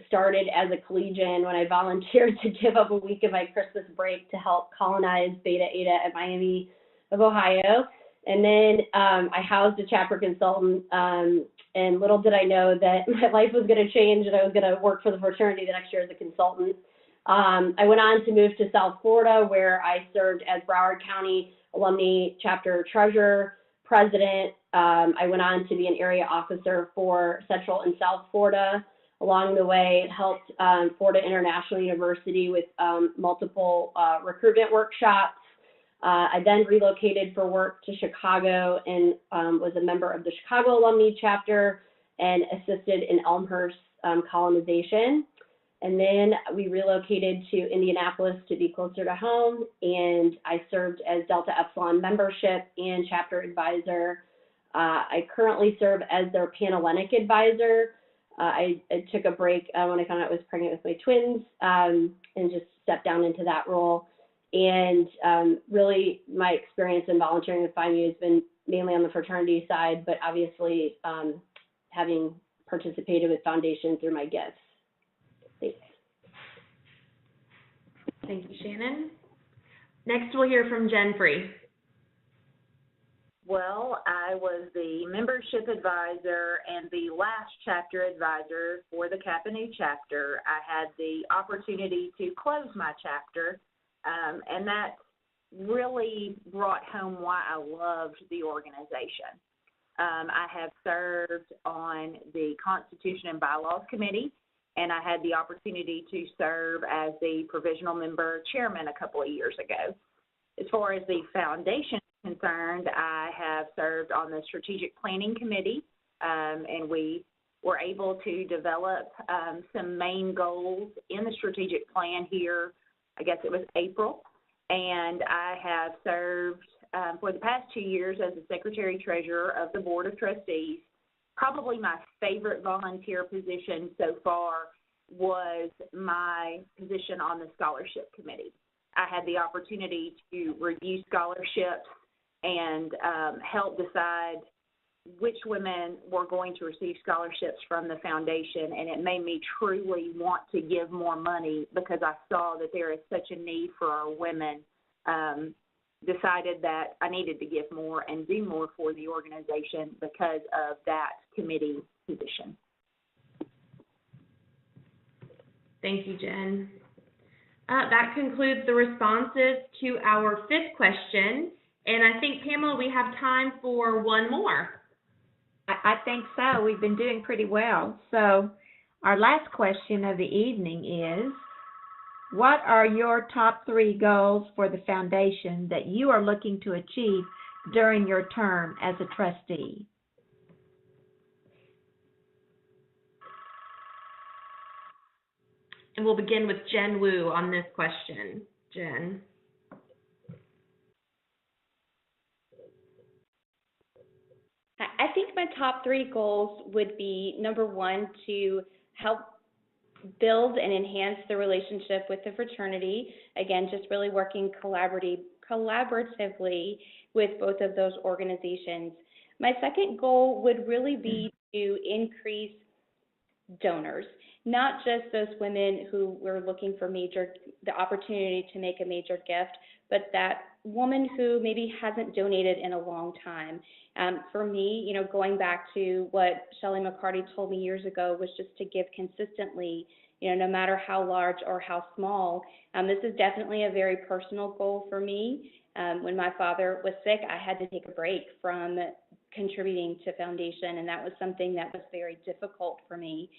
started as a collegian when I volunteered to give up a week of my Christmas break to help colonize Beta Eta at Miami of Ohio. And then I housed a chapter consultant, and little did I know that my life was going to change and I was going to work for the fraternity the next year as a consultant. I went on to move to South Florida, where I served as Broward County Alumni Chapter Treasurer, President. I went on to be an area officer for Central and South Florida. Along the way, helped Florida International University with multiple recruitment workshops. I then relocated for work to Chicago and was a member of the Chicago Alumni Chapter and assisted in Elmhurst colonization. And then we relocated to Indianapolis to be closer to home, and I served as Delta Epsilon membership and chapter advisor. I currently serve as their Panhellenic advisor. I took a break when I found out I was pregnant with my twins and just stepped down into that role. And really my experience in volunteering with FIMU has been mainly on the fraternity side, but obviously having participated with Foundation through my gifts. Thanks. Thank you, Shannon. Next, we'll hear from Jen Free. Well, I was the membership advisor and the last chapter advisor for the Kappa Nu chapter. I had the opportunity to close my chapter, and that really brought home why I loved the organization. I have served on the Constitution and Bylaws Committee, and I had the opportunity to serve as the provisional member chairman a couple of years ago. As far as the foundation is concerned, I have served on the Strategic Planning Committee, and we were able to develop some main goals in the strategic plan here, I guess it was April, and I have served for the past 2 years as the Secretary-Treasurer of the Board of Trustees. Probably my favorite volunteer position so far was my position on the Scholarship Committee. I had the opportunity to review scholarships and help decide which women were going to receive scholarships from the foundation, and it made me truly want to give more money because I saw that there is such a need for our women. Decided that I needed to give more and do more for the organization because of that committee position. Thank you, Jen. That concludes the responses to our 5th question. And I think, Pamela, we have time for one more. I think so. We've been doing pretty well. So our last question of the evening is, what are your top 3 goals for the foundation that you are looking to achieve during your term as a trustee? And we'll begin with Jen Wu on this question. Jen. I think my top 3 goals would be, number 1, to help build and enhance the relationship with the fraternity. Again, just really working collaboratively with both of those organizations. My second goal would really be to increase donors, not just those women who were looking for the opportunity to make a major gift, but that woman who maybe hasn't donated in a long time. For me, going back to what Shelley McCarty told me years ago, was just to give consistently, no matter how large or how small. This is definitely a very personal goal for me. When my father was sick, I had to take a break from contributing to foundation, and that was something that was very difficult for me,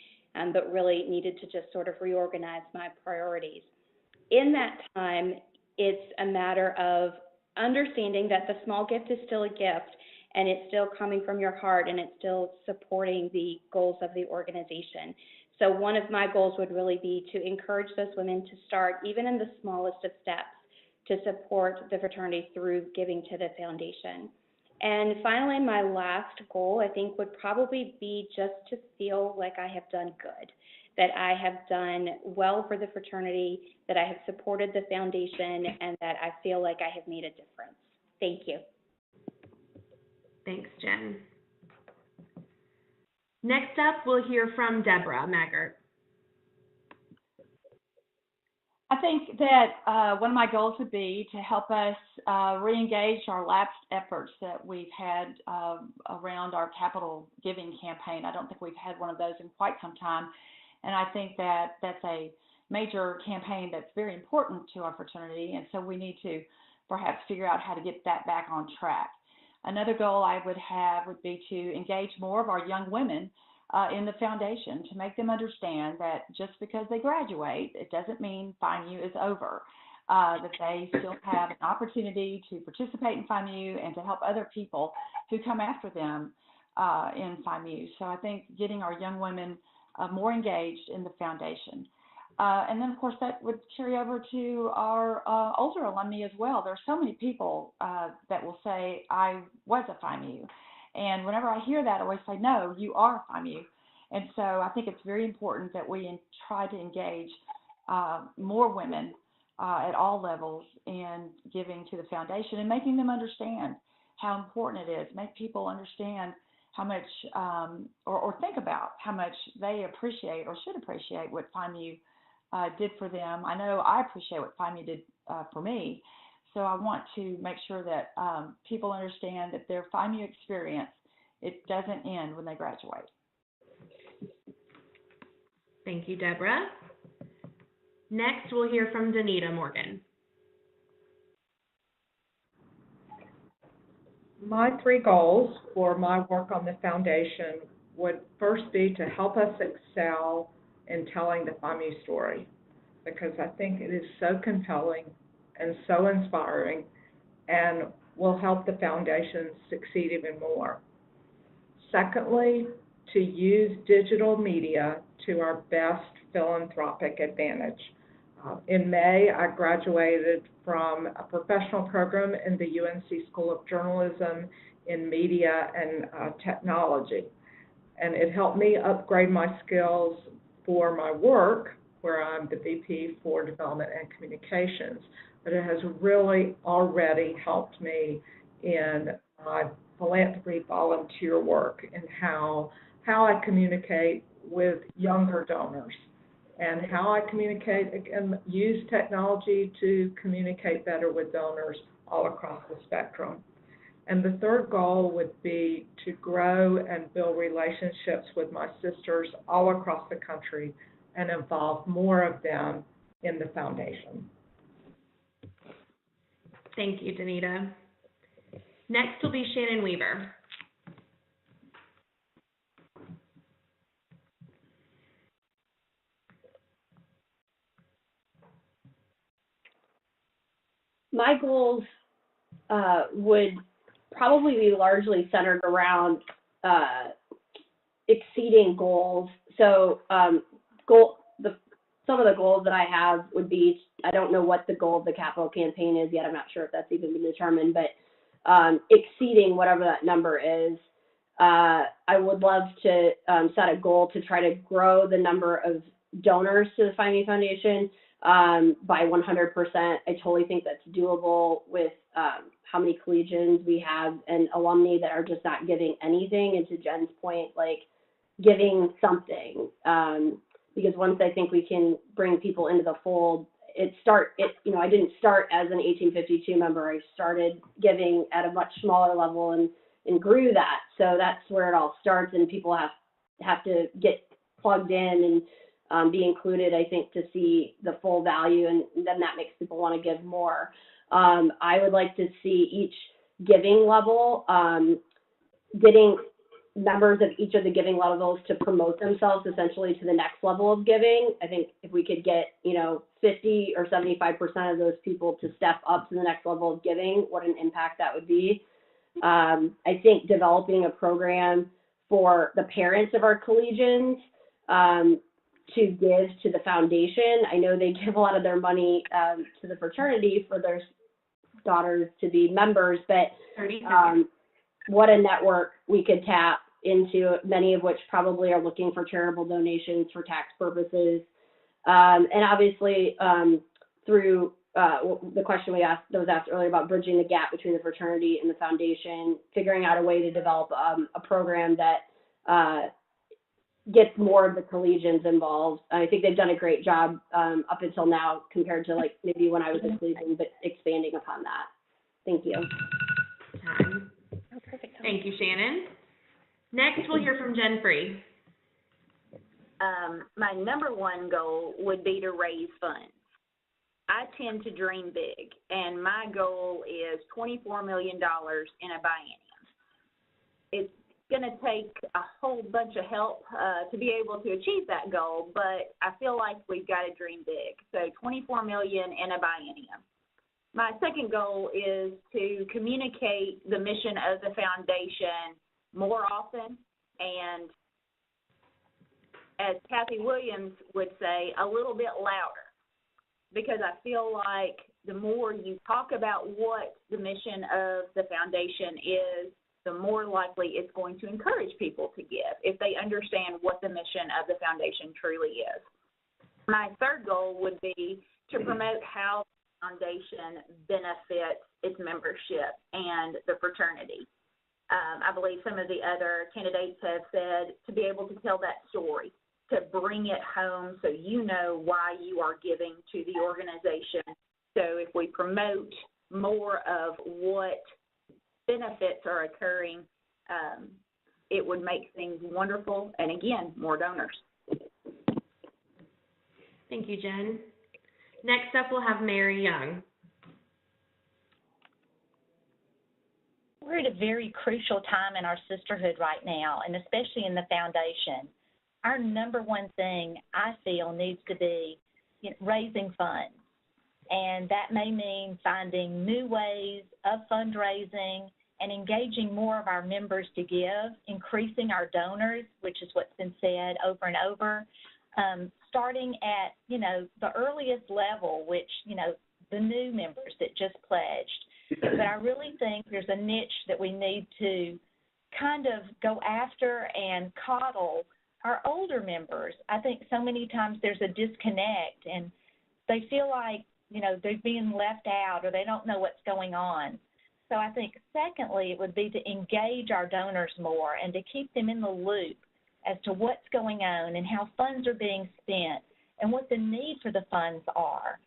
but really needed to just sort of reorganize my priorities. In that time, it's a matter of understanding that the small gift is still a gift, and it's still coming from your heart, and it's still supporting the goals of the organization. So one of my goals would really be to encourage those women to start, even in the smallest of steps, to support the fraternity through giving to the foundation. And finally, my last goal, I think, would probably be just to feel like I have done good, that I have done well for the fraternity, that I have supported the foundation, and that I feel like I have made a difference. Thank you. Thanks, Jen. Next up, we'll hear from Deborah Maggart. I think that one of my goals would be to help us re-engage our lapsed efforts that we've had around our capital giving campaign. I don't think we've had one of those in quite some time, and I think that that's a major campaign that's very important to our fraternity, and so we need to perhaps figure out how to get that back on track. Another goal I would have would be to engage more of our young women in the foundation, to make them understand that just because they graduate, it doesn't mean FIMU is over, that they still have an opportunity to participate in FIMU and to help other people who come after them in FIMU. So I think getting our young women more engaged in the foundation. And then, of course, that would carry over to our older alumni as well. There are so many people that will say, I was a FIMU. And whenever I hear that, I always say, no, you are FIMU. And so I think it's very important that we try to engage more women at all levels in giving to the foundation and making them understand how important it is. Make people understand how much, or think about how much they appreciate or should appreciate what FIMU did for them. I know I appreciate what FIMU did for me. So I want to make sure that people understand that their FIMU experience, it doesn't end when they graduate. Thank you, Deborah. Next, we'll hear from Danita Morgan. My 3 goals for my work on the foundation would first be to help us excel in telling the FIMU story, because I think it is so compelling and so inspiring and will help the foundation succeed even more. Secondly, to use digital media to our best philanthropic advantage. In May, I graduated from a professional program in the UNC School of Journalism in Media and Technology, and it helped me upgrade my skills for my work, where I'm the VP for Development and Communications, but it has really already helped me in my philanthropy volunteer work and how I communicate with younger donors and how I communicate and use technology to communicate better with donors all across the spectrum. And the third goal would be to grow and build relationships with my sisters all across the country and involve more of them in the foundation. Thank you, Danita. Next will be Shannon Weaver. my goals would probably be largely centered around exceeding goals. So some of the goals that I have would be, I don't know what the goal of the capital campaign is yet. I'm not sure if that's even been determined, but exceeding whatever that number is. I would love to set a goal to try to grow the number of donors to the Find Me Foundation by 100%. I totally think that's doable with how many collegians we have and alumni that are just not giving anything. And to Jen's point, like giving something. Because once I think we can bring people into the fold, I didn't start as an 1852 member. I started giving at a much smaller level and grew that. So that's where it all starts, and people have to get plugged in and be included, I think, to see the full value, and then that makes people want to give more. I would like to see each giving level getting members of each of the giving levels to promote themselves essentially to the next level of giving. I think if we could get, 50 or 75% of those people to step up to the next level of giving, what an impact that would be. I think developing a program for the parents of our collegians to give to the foundation. I know they give a lot of their money to the fraternity for their daughters to be members, but what a network we could tap into, many of which probably are looking for charitable donations for tax purposes. And obviously, through the question that was asked earlier about bridging the gap between the fraternity and the foundation, figuring out a way to develop a program that gets more of the collegians involved. I think they've done a great job up until now compared to like maybe when I was a collegian, but expanding upon that. Thank you. Time. Oh, perfect. Thank you, Shannon. Next, we'll hear from Jen Free. My number one goal would be to raise funds. I tend to dream big, and my goal is $24 million in a biennium. It's going to take a whole bunch of help to be able to achieve that goal, but I feel like we've got to dream big. So $24 million in a biennium. My second goal is to communicate the mission of the foundation more often, and as Kathy Williams would say, a little bit louder, because I feel like the more you talk about what the mission of the foundation is, the more likely it's going to encourage people to give if they understand what the mission of the foundation truly is. My third goal would be to promote how the foundation benefits its membership and the fraternity. I believe some of the other candidates have said to be able to tell that story, to bring it home so you know why you are giving to the organization. So if we promote more of what benefits are occurring, it would make things wonderful, and again, more donors. Thank you, Jen. Next up, we'll have Mary Young. We're at a very crucial time in our sisterhood right now, and especially in the foundation. Our number one thing I feel needs to be raising funds, and that may mean finding new ways of fundraising and engaging more of our members to give, increasing our donors, which is what's been said over and over, starting at, the earliest level, which, the new members that just pledged. But I really think there's a niche that we need to kind of go after and coddle our older members. I think so many times there's a disconnect, and they feel like, they're being left out or they don't know what's going on. So I think, secondly, it would be to engage our donors more and to keep them in the loop as to what's going on and how funds are being spent and what the need for the funds are.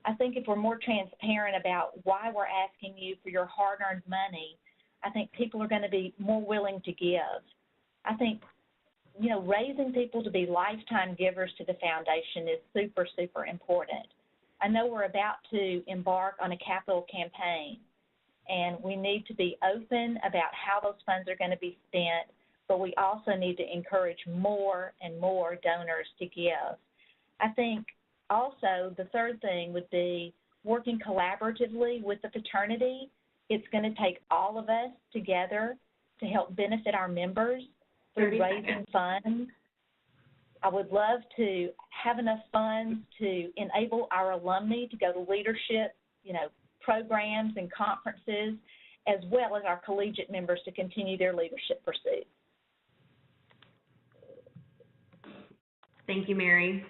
I think if we're more transparent about why we're asking you for your hard-earned money, I think people are going to be more willing to give. I think, raising people to be lifetime givers to the foundation is super, super important. I know we're about to embark on a capital campaign, and we need to be open about how those funds are going to be spent, but we also need to encourage more and more donors to give. I think also the third thing would be working collaboratively with the fraternity. It's going to take all of us together to help benefit our members through raising funds. I would love to have enough funds to enable our alumni to go to leadership, programs and conferences, as well as our collegiate members to continue their leadership pursuits. Thank you, Mary.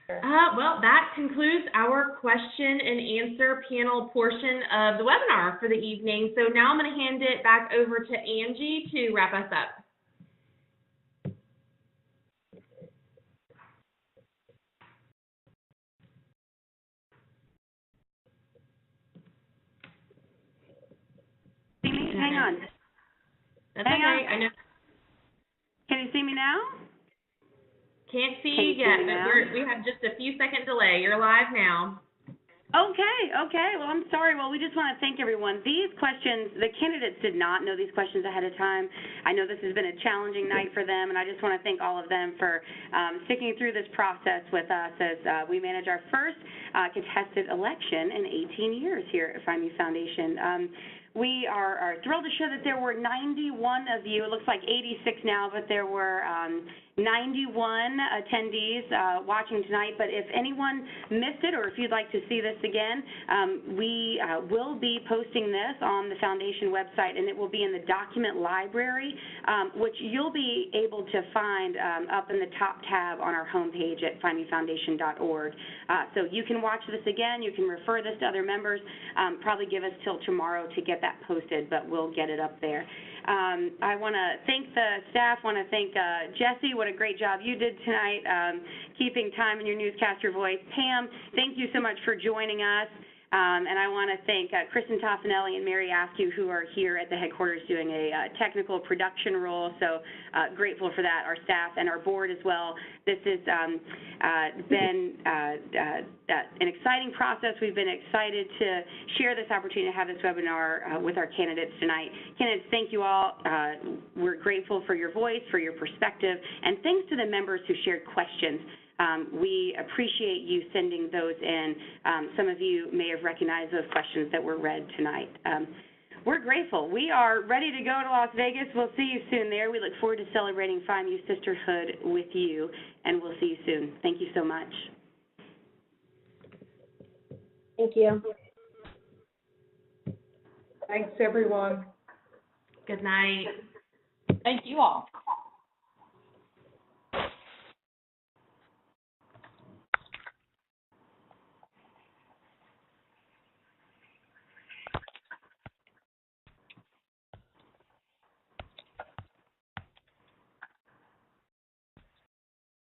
Sure. Well, that concludes our question and answer panel portion of the webinar for the evening. So now I'm going to hand it back over to Angie to wrap us up. Hang on. That's Hang okay. on. I know. Can you see me now? Can't see Can you you yet, see me but now? we have just a few second delay. You're live now. Okay. Well, I'm sorry. Well, we just want to thank everyone. These questions, the candidates did not know these questions ahead of time. I know this has been a challenging night for them, and I just want to thank all of them for sticking through this process with us as we manage our first contested election in 18 years here at Find Me Foundation. We are thrilled to show that there were 91 of you. It looks like 86 now, but there were 91 attendees watching tonight. But if anyone missed it or if you'd like to see this again, we will be posting this on the Foundation website, and it will be in the document library, which you'll be able to find up in the top tab on our homepage at findmefoundation.org. So you can watch this again. You can refer this to other members. Probably give us till tomorrow to get that posted, but we'll get it up there. I want to thank the staff, want to thank Jesse. What a great job you did tonight, keeping time in your newscaster voice. Pam, thank you so much for joining us. And I want to thank Kristen Toffanelli and Mary Askew, who are here at the headquarters doing a technical production role. So grateful for that, our staff and our board as well. This has been an exciting process. We've been excited to share this opportunity to have this webinar with our candidates tonight. Candidates, thank you all. We're grateful for your voice, for your perspective, and thanks to the members who shared questions. We appreciate you sending those in. Some of you may have recognized those questions that were read tonight. We're grateful. We are ready to go to Las Vegas. We'll see you soon there. We look forward to celebrating FIMU Sisterhood with you, and we'll see you soon. Thank you so much. Thank you. Thanks, everyone. Good night. Thank you all.